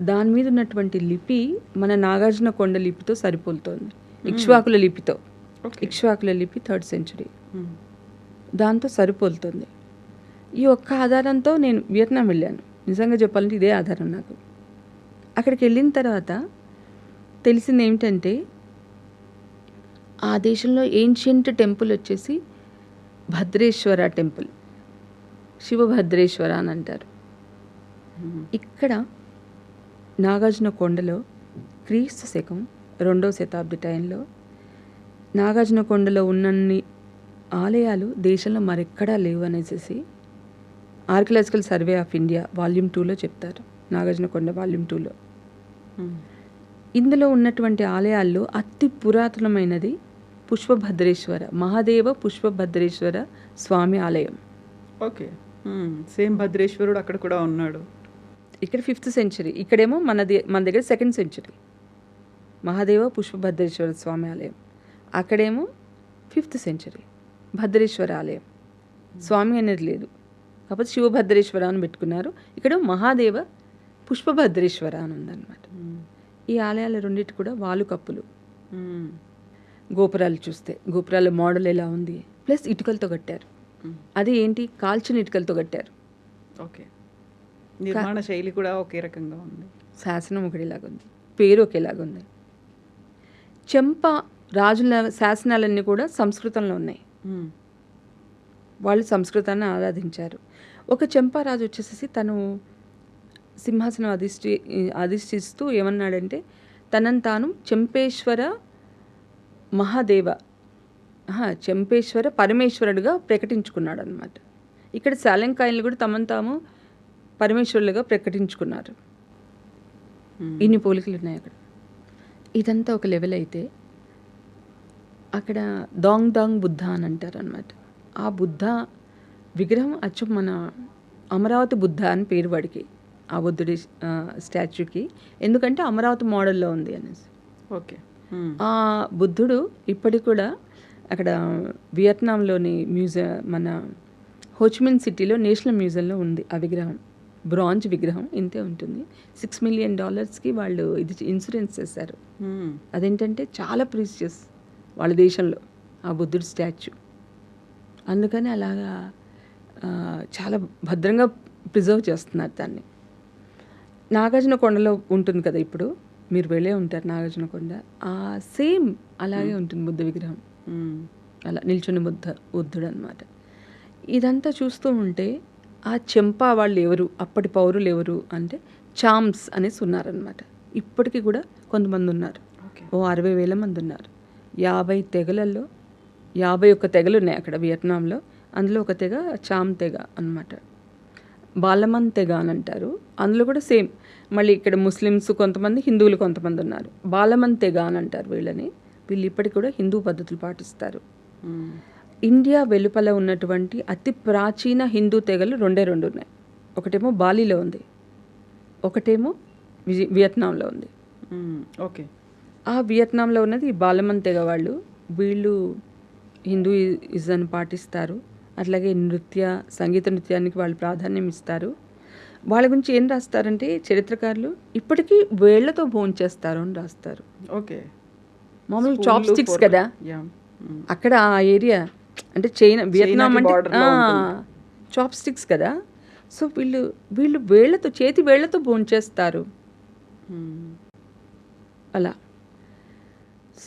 C: దాని మీద ఉన్నటువంటి లిపి మన నాగార్జున కొండ లిపితో సరిపోలుతోంది, ఇక్ష్వాకుల లిపితో. ఇక్ష్వాకుల లిపి 3rd century, దాంతో సరిపోలుతుంది. ఈ ఒక్క ఆధారంతో నేను వియత్నాం వెళ్ళాను. నిజంగా చెప్పాలంటే ఇదే ఆధారం నాకు. అక్కడికి వెళ్ళిన తర్వాత తెలిసింది ఏమిటంటే ఆ దేశంలో ఏన్షియంట్ టెంపుల్ వచ్చేసి భద్రేశ్వర టెంపుల్, శివభద్రేశ్వర అని అంటారు. ఇక్కడ నాగార్జున కొండలో క్రీస్తు శకం 2వ శతాబ్ది టైంలో నాగార్జున కొండలో ఉన్నన్ని ఆలయాలు దేశంలో మరెక్కడా లేవు అనేసి archaeological survey of India volume 2లో చెప్తారు. నాగార్జున కొండ వాల్యూమ్ 2లో ఇందులో ఉన్నటువంటి ఆలయాల్లో అతి పురాతనమైనది పుష్పభద్రేశ్వర మహాదేవ పుష్పభద్రేశ్వర స్వామి ఆలయం.
B: ఓకే, సేమ్ భద్రేశ్వరుడు అక్కడ కూడా ఉన్నాడు.
C: ఇక్కడ 5th సెంచరీ, ఇక్కడేమో మన దగ్గర 2nd సెంచరీ. మహాదేవ పుష్పభద్రేశ్వర స్వామి ఆలయం, అక్కడేమో 5th సెంచరీ భద్రేశ్వర ఆలయం. స్వామి అనేది లేదు, కాకపోతే శివభద్రేశ్వర అని పెట్టుకున్నారు. ఇక్కడ మహాదేవ పుష్పభద్రేశ్వర అని ఉందన్నమాట. ఈ ఆలయాల రెండింటి కూడా వాలు కప్పులు. గోపురాలు చూస్తే గోపురాల మోడల్ ఎలా ఉంది, ప్లస్ ఇటుకలతో కట్టారు. అది ఏంటి, కాల్చిన ఇటుకలతో కట్టారు.
B: ఓకే, నిర్మాణ శైలి కూడా ఒకే రకంగా ఉంది.
C: శాసనం ఒకటిలాగా ఉంది, పేరు ఒకేలాగా ఉంది. చెంప రాజుల శాసనాలన్నీ కూడా సంస్కృతంలో ఉన్నాయి. వాళ్ళు సంస్కృతాన్ని ఆరాధించారు. ఒక చెంపారాజు వచ్చేసేసి తను సింహాసనం అధిష్ఠిస్తూ ఏమన్నాడంటే తనను తాను చెంపేశ్వర మహాదేవ చెంపేశ్వర పరమేశ్వరుడుగా ప్రకటించుకున్నాడు అనమాట. ఇక్కడ శాలంకాయలు కూడా తమను తాము పరమేశ్వరులుగా ప్రకటించుకున్నారు. ఇన్ని పోలికలు ఉన్నాయి అక్కడ. ఇదంతా ఒక లెవెల్ అయితే అక్కడ దాంగ్ దాంగ్ బుద్ధ అని అంటారు అనమాట. ఆ బుద్ధ విగ్రహం అచ్చు మన అమరావతి బుద్ధ అని పేరు వాడికి, ఆ బుద్ధుడి స్టాచ్యూకి. ఎందుకంటే అమరావతి మోడల్లో ఉంది అనేసి.
B: ఓకే,
C: ఆ బుద్ధుడు ఇప్పటికి కూడా అక్కడ వియత్నాంలోని మన హోచిమిన్ సిటీలో నేషనల్ మ్యూజియంలో ఉంది ఆ విగ్రహం. బ్రాంజ్ విగ్రహం ఇంతే ఉంటుంది. $6 million వాళ్ళు ఇది ఇన్సూరెన్స్ చేశారు. అదేంటంటే చాలా ప్రీషియస్ వాళ్ళ దేశంలో ఆ బుద్ధుడి స్టాచ్యూ. అందుకని అలాగా చాలా భద్రంగా ప్రిజర్వ్ చేస్తున్నారు దాన్ని. నాగార్జున కొండలో ఉంటుంది కదా, ఇప్పుడు మీరు వెళ్ళే ఉంటారు నాగార్జున కొండ. ఆ సేమ్ అలాగే ఉంటుంది బుద్ధ విగ్రహం, అలా నిల్చుని బుద్ధుడు అనమాట. ఇదంతా చూస్తూ ఉంటే ఆ చెంప వాళ్ళు ఎవరు, అప్పటి పౌరులు ఎవరు అంటే చామ్స్ అనేసి ఉన్నారనమాట. ఇప్పటికీ కూడా కొంతమంది ఉన్నారు, 60,000 మంది ఉన్నారు. 50 తెగలలో 51 తెగలు ఉన్నాయి అక్కడ వియత్నాంలో. అందులో ఒక తెగ చామ్ తెగ అనమాట. బాలమన్ తెగ అని అంటారు. అందులో కూడా సేమ్, మళ్ళీ ఇక్కడ ముస్లిమ్స్ కొంతమంది, హిందువులు కొంతమంది ఉన్నారు. బాలమన్ తెగ అని అంటారు వీళ్ళని. వీళ్ళు ఇప్పటికి కూడా హిందూ పద్ధతులు పాటిస్తారు. ఇండియా వెలుపల ఉన్నటువంటి అతి ప్రాచీన హిందూ తెగలు 2 ఉన్నాయి. ఒకటేమో బాలీలో ఉంది, ఒకటేమో వియత్నాంలో ఉంది.
B: ఓకే,
C: ఆ వియత్నాంలో ఉన్నది ఈ బాలమన్ తెగ వాళ్ళు. వీళ్ళు హిందూయిజాన్ని పాటిస్తారు. అట్లాగే సంగీత నృత్యానికి వాళ్ళు ప్రాధాన్యం ఇస్తారు. వాళ్ళ గురించి ఏం రాస్తారంటే చరిత్రకారులు ఇప్పటికీ వేళ్లతో భోంచేస్తారు అని రాస్తారు.
B: ఓకే,
C: మామూలు చాప్ స్టిక్స్ కదా అక్కడ ఆ ఏరియా, అంటే చైనా వియత్నాం అంటే చాప్ స్టిక్స్ కదా. సో వీళ్ళు చేతి వేళ్లతో భోంచేస్తారు అలా.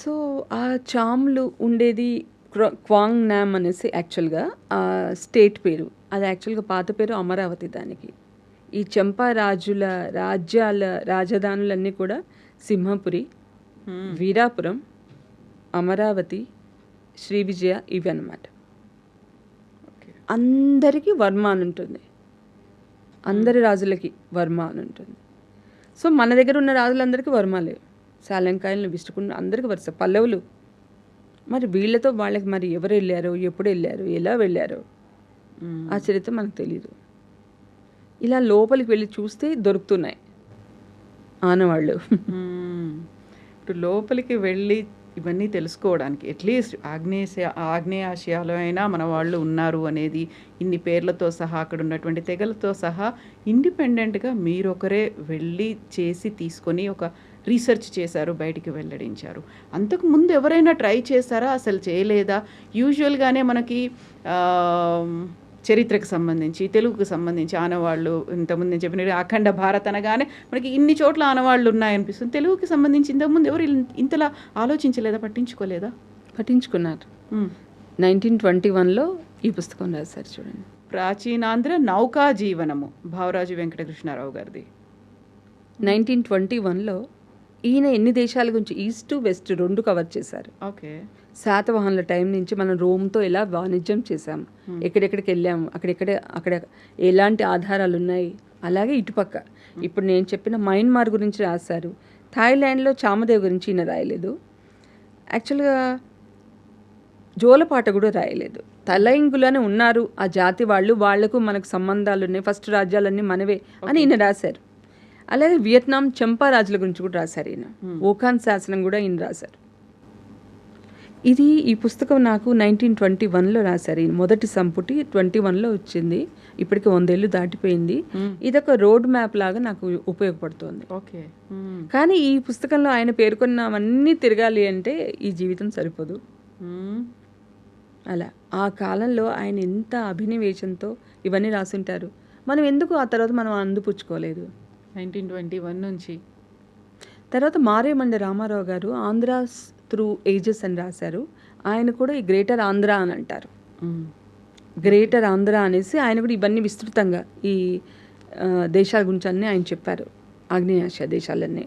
C: సో ఆ చామ్లు ఉండేది క్వాంగ్ నామ్ అనేసి యాక్చువల్గా ఆ స్టేట్ పేరు. అది యాక్చువల్గా పాత పేరు అమరావతి దానికి. ఈ చెంపా రాజుల రాజధానులన్నీ కూడా సింహపురి, వీరాపురం, అమరావతి, శ్రీ విజయ ఇవి అన్నమాట. అందరికీ వర్మ అని ఉంటుంది, అందరి రాజులకి వర్మ అని ఉంటుంది. సో మన దగ్గర ఉన్న రాజులందరికీ వర్మాలే. శాలంకాయలను విష్ణుకున్న అందరికీ వరుస పల్లవులు. మరి వీళ్ళతో వాళ్ళకి మరి ఎవరు వెళ్ళారో, ఎప్పుడు వెళ్ళారో, ఎలా వెళ్ళారో ఆ చరిత్ర మనకు తెలీదు. ఇలా లోపలికి వెళ్ళి చూస్తే దొరుకుతున్నాయి ఆనవాళ్ళు.
B: ఇప్పుడు లోపలికి వెళ్ళి ఇవన్నీ తెలుసుకోవడానికి అట్లీస్ట్ ఆగ్నేయాసియాలో అయినా మన వాళ్ళు ఉన్నారు అనేది ఇన్ని పేర్లతో సహా అక్కడ ఉన్నటువంటి తెగలతో సహా ఇండిపెండెంట్గా మీరొకరే వెళ్ళి చేసి తీసుకొని ఒక రీసెర్చ్ చేశారు, బయటికి వెల్లడించారు. అంతకు ముందు ఎవరైనా ట్రై చేశారా, అసలు చేయలేదా? యూజువల్గానే మనకి చరిత్రకు సంబంధించి, తెలుగుకు సంబంధించి ఆనవాళ్ళు ఇంతకుముందు నేను చెప్పిన అఖండ భారత్ అనగానే మనకి ఇన్ని చోట్ల ఆనవాళ్ళు ఉన్నాయనిపిస్తుంది. తెలుగుకి సంబంధించి ఇంతకుముందు ఎవరు ఇంతలా ఆలోచించలేదా, పట్టించుకోలేదా?
C: పట్టించుకున్నారు. 1921లో ఈ పుస్తకం రాశారు చూడండి,
B: ప్రాచీనాంధ్ర నౌకా జీవనము, భావరాజు వెంకటకృష్ణారావు గారిది.
C: 1921లో ఈయన ఎన్ని దేశాల గురించి ఈస్ట్ వెస్ట్ 2 కవర్ చేశారు.
B: ఓకే.
C: శాతవాహనుల టైం నుంచి మనం రోమ్తో ఎలా వాణిజ్యం చేశాము, ఎక్కడెక్కడికి వెళ్ళాము, అక్కడ ఎలాంటి ఆధారాలు ఉన్నాయి. అలాగే ఇటుపక్క ఇప్పుడు నేను చెప్పిన మయన్మార్ గురించి రాశారు. థాయిలాండ్లో చామదేవ్ గురించి ఈయన రాయలేదు. యాక్చువల్గా జోలపాట కూడా రాయలేదు. తలైంగులని ఉన్నారు ఆ జాతి వాళ్లకు మనకు సంబంధాలు ఉన్నాయి, ఫస్ట్ రాజ్యాలన్నీ మనవే అని ఈయన రాశారు. అలాగే వియత్నాం చంపా రాజుల గురించి కూడా రాశారు ఈయన. ఓఖాన్ శాసనం కూడా ఈయన రాశారు. ఈ పుస్తకం నాకు 1921లో రాశారు. ఈయన మొదటి సంపుటి 21లో వచ్చింది. ఇప్పటికి 100 ఏళ్ళు దాటిపోయింది. ఇదొక రోడ్ మ్యాప్ లాగా నాకు ఉపయోగపడుతుంది.
B: ఓకే.
C: కానీ ఈ పుస్తకంలో ఆయన పేర్కొన్నవన్నీ తిరగాలి అంటే ఈ జీవితం సరిపోదు. అలా ఆ కాలంలో ఆయన ఎంత అభినవేశంతో ఇవన్నీ రాసుంటారు. మనం ఎందుకు ఆ తర్వాత మనం అందిపుచ్చుకోలేదు?
B: 1921 నుంచి
C: తర్వాత మారేమండ రామారావు గారు ఆంధ్రాస్ త్రూ ఏజెస్ అని రాశారు. ఆయన కూడా ఈ గ్రేటర్ ఆంధ్ర అని అంటారు. గ్రేటర్ ఆంధ్ర అనేసి ఆయన కూడా ఇవన్నీ విస్తృతంగా ఈ దేశాల గురించి అన్నీ ఆయన చెప్పారు, ఆగ్నేయాసియా దేశాలన్నీ.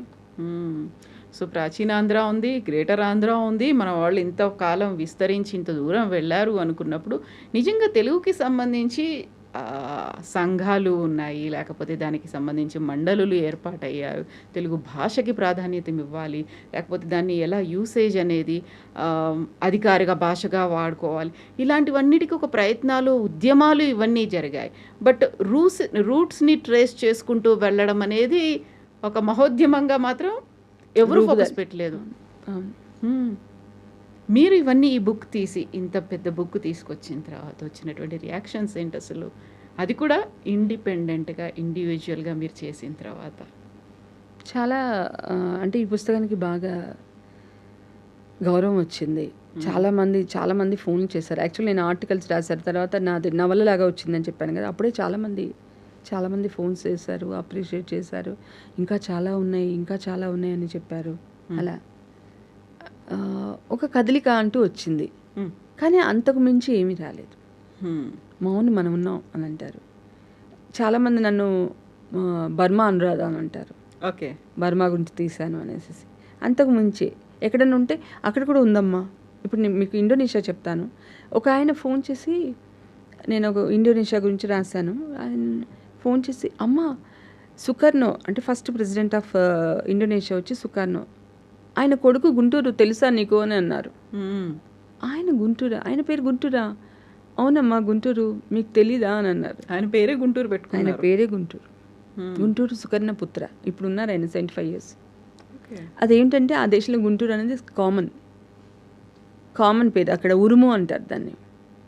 B: సో ప్రాచీన ఆంధ్ర ఉంది, గ్రేటర్ ఆంధ్ర ఉంది. మన వాళ్ళు ఇంత కాలం విస్తరించి ఇంత దూరం వెళ్ళారు అనుకున్నప్పుడు నిజంగా తెలుగుకి సంబంధించి సంఘాలు ఉన్నాయి, లేకపోతే దానికి సంబంధించి మండలులు ఏర్పాటయ్యారు. తెలుగు భాషకి ప్రాధాన్యత ఇవ్వాలి, లేకపోతే దాన్ని ఎలా యూసేజ్ అనేది అధికారిక భాషగా వాడుకోవాలి, ఇలాంటివన్నిటికీ ఒక ప్రయత్నాలు, ఉద్యమాలు ఇవన్నీ జరిగాయి. బట్ రూట్స్ని ట్రేస్ చేసుకుంటూ వెళ్ళడం అనేది ఒక మహోద్యమంగా మాత్రం ఎవరు ఫోకస్ పెట్టలేదు. మీరు ఇవన్నీ ఈ బుక్ తీసి ఇంత పెద్ద బుక్ తీసుకొచ్చిన తర్వాత వచ్చినటువంటి రియాక్షన్స్ ఏంటి అసలు? అది కూడా ఇండిపెండెంట్గా ఇండివిజువల్గా మీరు చేసిన తర్వాత.
C: చాలా అంటే ఈ పుస్తకానికి బాగా గౌరవం వచ్చింది. చాలామంది ఫోన్ చేశారు. యాక్చువల్లీ నేను ఆర్టికల్స్ రాశారు, తర్వాత నాది నవలలాగా వచ్చిందని చెప్పాను కదా, అప్పుడే చాలామంది ఫోన్స్ చేశారు, అప్రిషియేట్ చేశారు. ఇంకా చాలా ఉన్నాయి అని చెప్పారు. అలా ఒక కదలిక అంటూ వచ్చింది. కానీ అంతకు మించి ఏమీ రాలేదు. మౌని మనం ఉన్నాం అని అంటారు. చాలామంది నన్ను బర్మా అనురాధ అని అంటారు.
B: ఓకే.
C: బర్మా గురించి తీశాను అనేసి. అంతకు మించి ఎక్కడన్నా ఉంటే అక్కడ కూడా ఉందమ్మా. ఇప్పుడు నేను మీకు ఇండోనేషియా చెప్తాను. ఒక ఆయన ఫోన్ చేసి, నేను ఒక ఇండోనేషియా గురించి రాశాను, ఆయన ఫోన్ చేసి, అమ్మ సుకర్నో అంటే ఫస్ట్ ప్రెసిడెంట్ ఆఫ్ ఇండోనేషియా వచ్చి సుకర్నో, ఆయన కొడుకు గుంటూరు తెలుసా నీకు అని అన్నారు. ఆయన పేరు గుంటూరా? అవునమ్మా గుంటూరు, మీకు తెలీదా అని అన్నారు.
B: ఆయన పేరే గుంటూరు పెట్టుకున్నారు.
C: ఆయన పేరే గుంటూరు సుకర్ణ పుత్ర. ఇప్పుడు ఉన్నారు ఆయన 75 years. అదేంటంటే ఆ దేశంలో గుంటూరు అనేది కామన్ పేరు. అక్కడ ఉరుము అంటారు దాన్ని,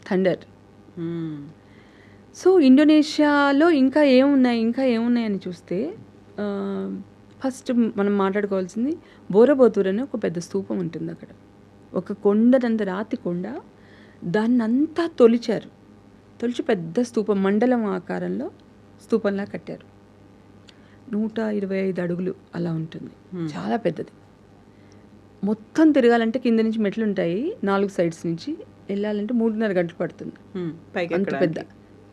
C: థండర్. సో ఇండోనేషియాలో ఇంకా ఏమున్నాయి అని చూస్తే ఫస్ట్ మనం మాట్లాడుకోవాల్సింది బోరబోతూర్ అని ఒక పెద్ద స్తూపం ఉంటుంది అక్కడ. ఒక కొండనంత రాతి కొండ, దాన్నంతా తొలిచి పెద్ద స్తూపం, మండలం ఆకారంలో స్తూపంలా కట్టారు. 125 అడుగులు అలా ఉంటుంది, చాలా పెద్దది. మొత్తం తిరగాలంటే కింద నుంచి మెట్లు ఉంటాయి, 4 sides నుంచి వెళ్ళాలంటే 3.5 గంటలు పడుతుంది. అంత పెద్ద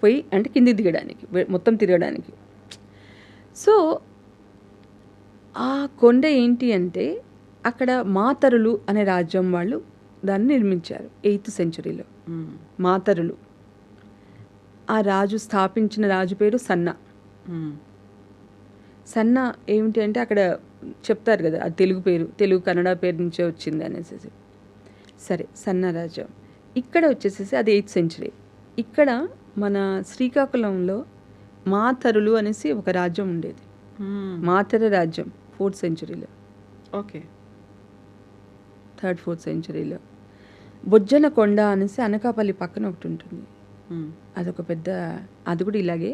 C: పోయి అంటే కింది దిగడానికి, మొత్తం తిరగడానికి. సో ఆ కొండ ఏంటి అంటే అక్కడ మాతరులు అనే రాజ్యం వాళ్ళు దాన్ని నిర్మించారు 8th centuryలో. మాతరులు, ఆ రాజు స్థాపించిన రాజు పేరు సన్న ఏమిటి అంటే అక్కడ చెప్తారు కదా, అది తెలుగు కన్నడ పేరు నుంచే వచ్చింది అనేసి. సరే, సన్న రాజ్యం ఇక్కడ వచ్చేసేసి అది 8th century. ఇక్కడ మన శ్రీకాకుళంలో మాతరులు అనేసి ఒక రాజ్యం ఉండేది, మాతర రాజ్యం 4th centuryలో.
B: ఓకే.
C: 3rd 4th centuryలో బొజ్జన కొండ అనేసి అనకాపల్లి పక్కన ఒకటి ఉంటుంది. అదొక పెద్ద, అది కూడా ఇలాగే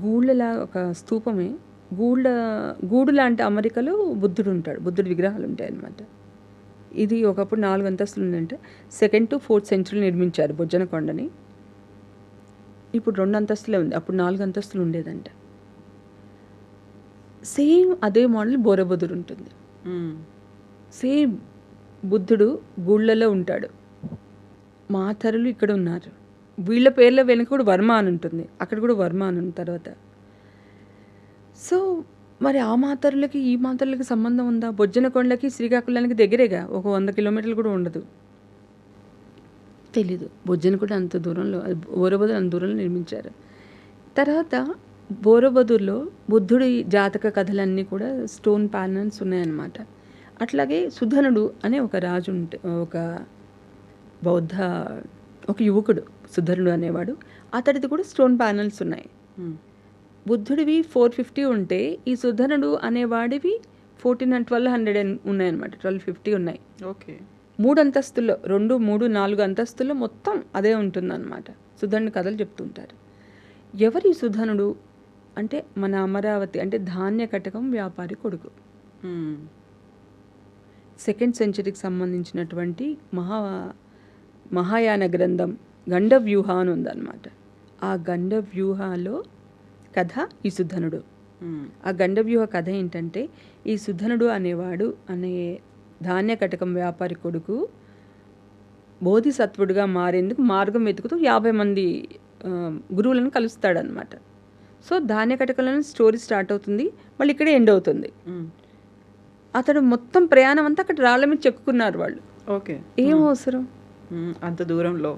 C: గూళ్ళలా ఒక స్తూపమే. గూడు లాంటి అమరికలో బుద్ధుడి విగ్రహాలు ఉంటాయి అన్నమాట. ఇది ఒకప్పుడు 4 అంతస్తులు ఉందంటే 2nd to 4th century నిర్మించారు బొజ్జన కొండని. ఇప్పుడు 2 అంతస్తులే ఉంది, అప్పుడు 4 అంతస్తులు ఉండేదంట. సేమ్ అదే మోడల్ బోరబుదురు ఉంటుంది. సేమ్ బుద్ధుడు గూళ్ళలో ఉంటాడు, మాతరులు ఇక్కడ ఉన్నారు. వీళ్ళ పేర్ల వెనుక కూడా వర్మ అని ఉంటుంది, అక్కడ కూడా వర్మ అని ఉన్న తర్వాత. సో మరి ఆ మాతరులకి ఈ మాతరులకి సంబంధం ఉందా? బొజ్జనకొండకి శ్రీకాకుళానికి దగ్గరేగా, ఒక 100 కిలోమీటర్లు కూడా ఉండదు. తెలీదు. బొజ్జనకొండ అంత దూరంలో, అది బోరబదురు అంత దూరంలో నిర్మించారు. తర్వాత బోరబదుర్లో బుద్ధుడి జాతక కథలన్నీ కూడా స్టోన్ ప్యానల్స్ ఉన్నాయన్నమాట. అట్లాగే సుధనుడు అనే ఒక రాజు ఒక బౌద్ధ ఒక యువకుడు సుధనుడు అనేవాడు, అతడిది కూడా స్టోన్ ప్యానల్స్ ఉన్నాయి. బుద్ధుడివి 450 ఉంటే ఈ సుధనుడు అనేవాడివి 1200 ఉన్నాయన్నమాట. 1250 ఉన్నాయి.
B: ఓకే.
C: 3 అంతస్తుల్లో, 2, 3, 4 అంతస్తుల్లో మొత్తం అదే ఉంటుందన్నమాట. సుధనుడి కథలు చెప్తుంటారు. ఎవరి సుధనుడు అంటే మన అమరావతి అంటే ధాన్య కటకం వ్యాపారి కొడుకు. 2nd సెంచరీకి సంబంధించినటువంటి మహాయాన గ్రంథం గండ వ్యూహ అని ఉందన్నమాట. ఆ గండ వ్యూహాలో కథ ఈ సుధనుడు. ఆ గండ వ్యూహ కథ ఏంటంటే, ఈ సుధనుడు అనేవాడు అనే ధాన్య కటకం వ్యాపారి కొడుకు బోధిసత్వుడిగా మారేందుకు మార్గం వెతుకుతూ 50 మంది గురువులను కలుస్తాడనమాట. సో ధాన్య కటకంలో స్టోరీ స్టార్ట్ అవుతుంది, మళ్ళీ ఇక్కడే ఎండ్ అవుతుంది. అతడు మొత్తం ప్రయాణం అంతా అక్కడ రాళ్ళ మీద చెక్కుకున్నారు వాళ్ళు.
B: ఓకే.
C: ఏం అవసరం
B: అంత దూరంలో?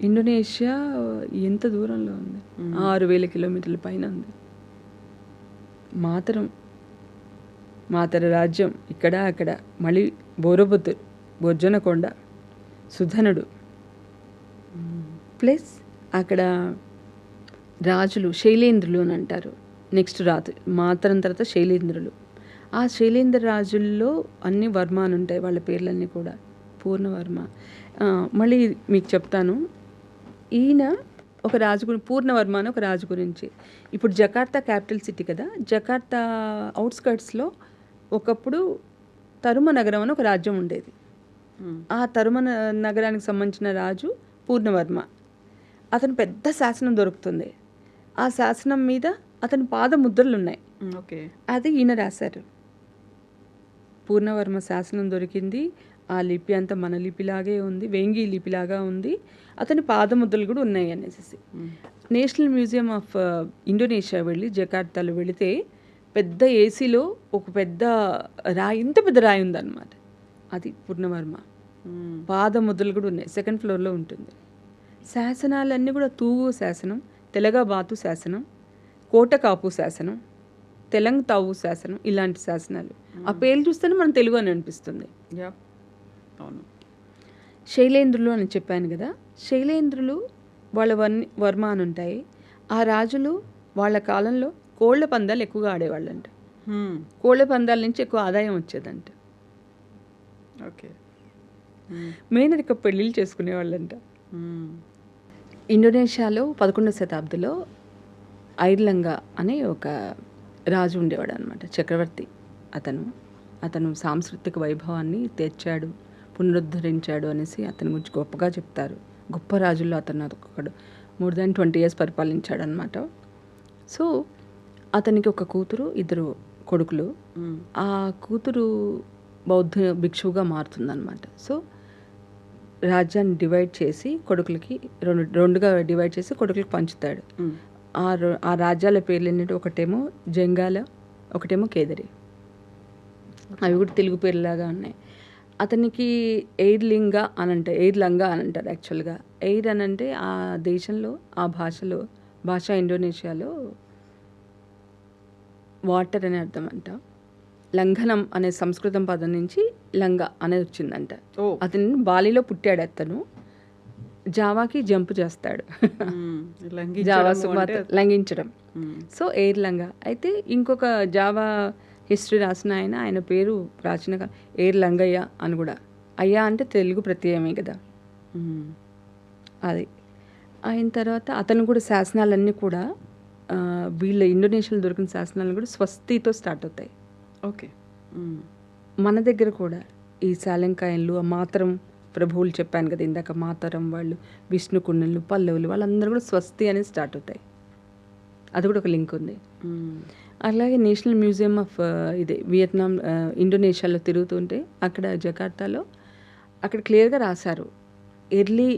C: ఇండోనేషియా ఎంత దూరంలో ఉంది? 6000 కిలోమీటర్ల పైన ఉంది. మాతర రాజ్యం ఇక్కడ అక్కడ, మళ్ళీ బోరబుద్దూర్, బొజ్జనకొండ, సుధనుడు, ప్లస్ అక్కడ రాజులు శైలేంద్రులు అని అంటారు. నెక్స్ట్ రాజు మాతరం తర్వాత శైలేంద్రులు. ఆ శైలేంద్ర రాజుల్లో అన్ని వర్మ అని ఉంటాయి, వాళ్ళ పేర్లన్నీ కూడా పూర్ణవర్మ. మళ్ళీ మీకు చెప్తాను. ఈయన ఒక రాజు గురించి, పూర్ణవర్మ అని ఒక రాజు గురించి. ఇప్పుడు జకార్తా క్యాపిటల్ సిటీ కదా, జకార్తా అవుట్స్కర్ట్స్లో ఒకప్పుడు తరుమ నగరం అని ఒక రాజ్యం ఉండేది. ఆ తరుమ నగరానికి సంబంధించిన రాజు పూర్ణవర్మ. అతను పెద్ద శాసనం దొరుకుతుంది. ఆ శాసనం మీద అతని పాద ముద్రలు ఉన్నాయి.
B: ఓకే.
C: అది ఈయన రాశారు. పూర్ణవర్మ శాసనం దొరికింది. ఆ లిపి అంతా మన లిపిలాగే ఉంది, వేంగి లిపిలాగా ఉంది. అతని పాదముద్రలు కూడా ఉన్నాయి అనేసి. నేషనల్ మ్యూజియం ఆఫ్ ఇండోనేషియా వెళ్ళి జకార్తాలో వెళితే పెద్ద ఏసీలో ఒక పెద్ద రాయి, ఇంత పెద్ద రాయి ఉందన్నమాట. అది పూర్ణవర్మ పాదముద్రలు కూడా ఉన్నాయి. 2nd ఫ్లోర్లో ఉంటుంది. శాసనాలన్నీ కూడా తూగు శాసనం, తెలగబాతు శాసనం, కోటకాపు శాసనం, తెలంగావు శాసనం, ఇలాంటి శాసనాలు. ఆ పేర్లు చూస్తేనే మనం తెలుగు అని అనిపిస్తుంది.
B: అవును.
C: శైలేంద్రులు అని చెప్పాను కదా, శైలేంద్రులు వాళ్ళ వర్మ అని ఉంటాయి. ఆ రాజులు వాళ్ళ కాలంలో కోళ్ల పందాలు ఎక్కువగా ఆడేవాళ్ళంట. కోళ్ల పందాల నుంచి ఎక్కువ ఆదాయం వచ్చేదంట.
B: ఓకే.
C: మేనరిక పెళ్ళిళ్ళు చేసుకునేవాళ్ళంట. ఇండోనేషియాలో 11వ శతాబ్దిలో ఐర్లంగా అనే ఒక రాజు ఉండేవాడు అనమాట, చక్రవర్తి. అతను సాంస్కృతిక వైభవాన్ని తెచ్చాడు, పునరుద్ధరించాడు అనేసి అతని గురించి గొప్పగా చెప్తారు. గొప్ప రాజుల్లో అతను ఒకడు. more than 20 years పరిపాలించాడు అనమాట. సో అతనికి ఒక కూతురు, 2 కొడుకులు. ఆ కూతురు బౌద్ధ భిక్షువుగా మారుతుందన్నమాట. సో రాజ్యాన్ని డివైడ్ చేసి కొడుకులకి రెండుగా డివైడ్ చేసి కొడుకులకు పంచుతాడు. ఆ రాజ్యాల పేర్లు ఏంటంటే, ఒకటేమో జంగాల, ఒకటేమో కేదరి. అవి కూడా తెలుగు పేర్లాగా ఉన్నాయి. అతనికి ఎయిర్లింగా అని అంటారు యాక్చువల్గా. ఎయిర్ అని అంటే ఆ దేశంలో, ఆ భాష ఇండోనేషియాలో వాటర్ అనే అర్థం అంట. లంఘనం అనే సంస్కృతం పదం నుంచి లంగ అనేది వచ్చిందంట. అతను బాలిలో పుట్టాడు. అతను జావాకి జంప్ చేస్తాడు, జావా లంఘించడం. సో ఎయిర్ లంగా. అయితే ఇంకొక జావా హిస్టరీ రాసిన ఆయన పేరు ప్రాచీన ఎయిర్ లంగయ్య అని కూడా. అయ్యా అంటే తెలుగు ప్రత్యయమే కదా. అది అయిన తర్వాత అతను కూడా శాసనాలన్నీ కూడా వీళ్ళ ఇండోనేషియాలో దొరికిన శాసనాలు కూడా స్వస్తితో స్టార్ట్ అవుతాయి.
B: ఓకే.
C: మన దగ్గర కూడా ఈ సాలంకాయన్లు, ఆ మాతరం ప్రభువులు చెప్పాను కదా ఇందాక, మాతరం వాళ్ళు, విష్ణు కుండలు, పల్లవులు, వాళ్ళందరూ కూడా స్వస్తి అనేది స్టార్ట్ అవుతాయి. అది కూడా ఒక లింక్ ఉంది. అలాగే నేషనల్ మ్యూజియం ఆఫ్ వియత్నాం, ఇండోనేషియాలో తిరుగుతుంటే అక్కడ జకార్తాలో అక్కడ క్లియర్గా రాశారు, ఎర్లీ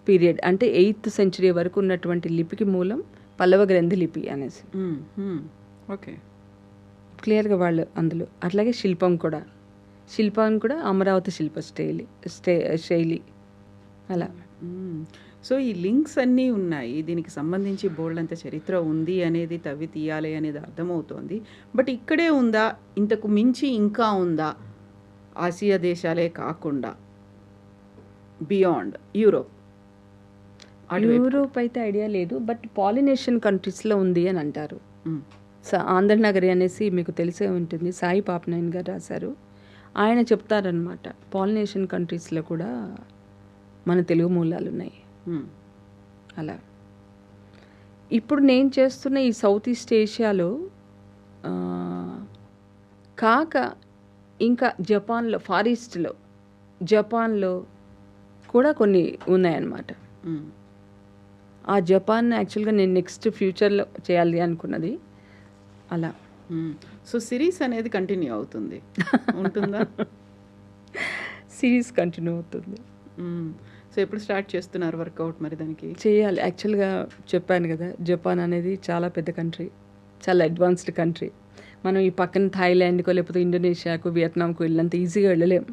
C: పీరియడ్ అంటే 8th century వరకు ఉన్నటువంటి లిపికి మూలం పల్లవ గ్రంథి లిపి అనేసి
B: ఓకే.
C: క్లియర్గా వాళ్ళు అందులో. అట్లాగే శిల్పం కూడా అమరావతి శిల్ప శైలి అలా.
B: సో ఈ లింక్స్ అన్నీ ఉన్నాయి, దీనికి సంబంధించి బోల్డంత చరిత్ర ఉంది అనేది తవ్వి తీయాలి అనేది అర్థమవుతోంది. బట్ ఇక్కడే ఉందా, ఇంతకు మించి ఇంకా ఉందా? ఆసియా దేశాలే కాకుండా బియాండ్ యూరోప్
C: అయితే ఐడియా లేదు, బట్ పాలినేషియన్ కంట్రీస్లో ఉంది అని అంటారు. ఆంధ్రనగరి అనేసి మీకు తెలిసే ఉంటుంది, సాయి పాపనాయన్ గారు రాశారు. ఆయన చెప్తారనమాట పాలినేషియన్ కంట్రీస్లో కూడా మన తెలుగు మూలాలు ఉన్నాయి అలా. ఇప్పుడు నేను చేస్తున్న ఈ సౌత్ ఈస్ట్ ఏషియాలో కాక ఇంకా జపాన్లో ఫార్ ఈస్ట్లో జపాన్లో కూడా కొన్ని ఉన్నాయన్నమాట. ఆ జపాన్ యాక్చువల్గా నేను నెక్స్ట్ ఫ్యూచర్లో చేయాలి అనుకున్నది అలా.
B: సో సిరీస్ అనేది కంటిన్యూ అవుతుంది ఉంటుందా?
C: సిరీస్ కంటిన్యూ అవుతుంది.
B: సో ఎప్పుడు స్టార్ట్ చేస్తున్నారు వర్కౌట్ మరి దానికి?
C: చేయాలి. యాక్చువల్గా చెప్పాను కదా, జపాన్ అనేది చాలా పెద్ద కంట్రీ, చాలా అడ్వాన్స్డ్ కంట్రీ. మనం ఈ పక్కన థాయిలాండ్కో లేకపోతే ఇండోనేషియాకు వియత్నాంకు వెళ్ళినంత ఈజీగా వెళ్ళలేం.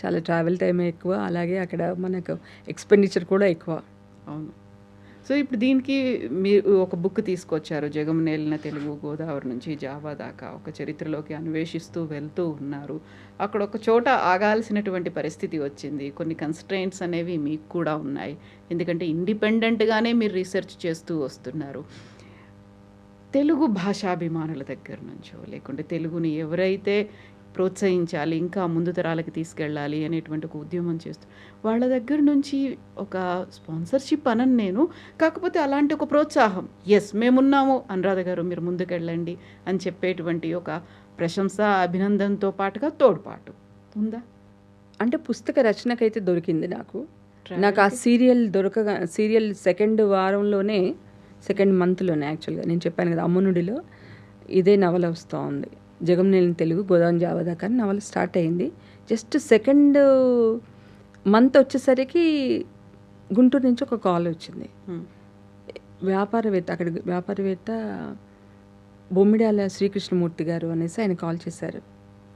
C: చాలా ట్రావెల్ టైం ఎక్కువ, అలాగే అక్కడ మనకు ఎక్స్పెండిచర్ కూడా ఎక్కువ.
B: అవును. సో ఇప్పుడు దీనికి మీరు ఒక బుక్ తీసుకొచ్చారు, జగమునేలిన తెలుగు, గోదావరి నుంచి జావా దాకా ఒక చరిత్రలోకి అన్వేషిస్తూ వెళ్తూ ఉన్నారు. అక్కడ ఒక చోట ఆగాల్సినటువంటి పరిస్థితి వచ్చింది. కొన్ని కన్స్ట్రెయింట్స్ అనేవి మీకు కూడా ఉన్నాయి, ఎందుకంటే ఇండిపెండెంట్గానే మీరు రీసెర్చ్ చేస్తూ వస్తున్నారు. తెలుగు భాషాభిమానుల దగ్గర నుంచో లేకుంటే తెలుగుని ఎవరైతే ప్రోత్సహించాలి, ఇంకా ముందు తరాలకి తీసుకెళ్ళాలి అనేటువంటి ఒక ఉద్యమం చేస్తూ వాళ్ళ దగ్గర నుంచి ఒక స్పాన్సర్షిప్ అనని నేను, కాకపోతే అలాంటి ఒక ప్రోత్సాహం, ఎస్ మేమున్నాము అనురాధ గారు మీరు ముందుకెళ్ళండి అని చెప్పేటువంటి ఒక ప్రశంస, అభినందనతో పాటుగా తోడ్పాటు ఉందా?
C: అంటే పుస్తక రచనకైతే దొరికింది నాకు ఆ సీరియల్ సెకండ్ వారంలోనే, సెకండ్ మంత్లోనే యాక్చువల్గా నేను చెప్పాను కదా అమ్మనుడిలో ఇదే నవల వస్తూ ఉంది. జగమునేలిన తెలుగు, గోదావరి జావా దాకా నవల స్టార్ట్ అయింది. జస్ట్ సెకండ్ మంత్ వచ్చేసరికి గుంటూరు నుంచి ఒక కాల్ వచ్చింది. వ్యాపారవేత్త బొమ్మిడాల శ్రీకృష్ణమూర్తి గారు అనేసి ఆయన కాల్ చేశారు.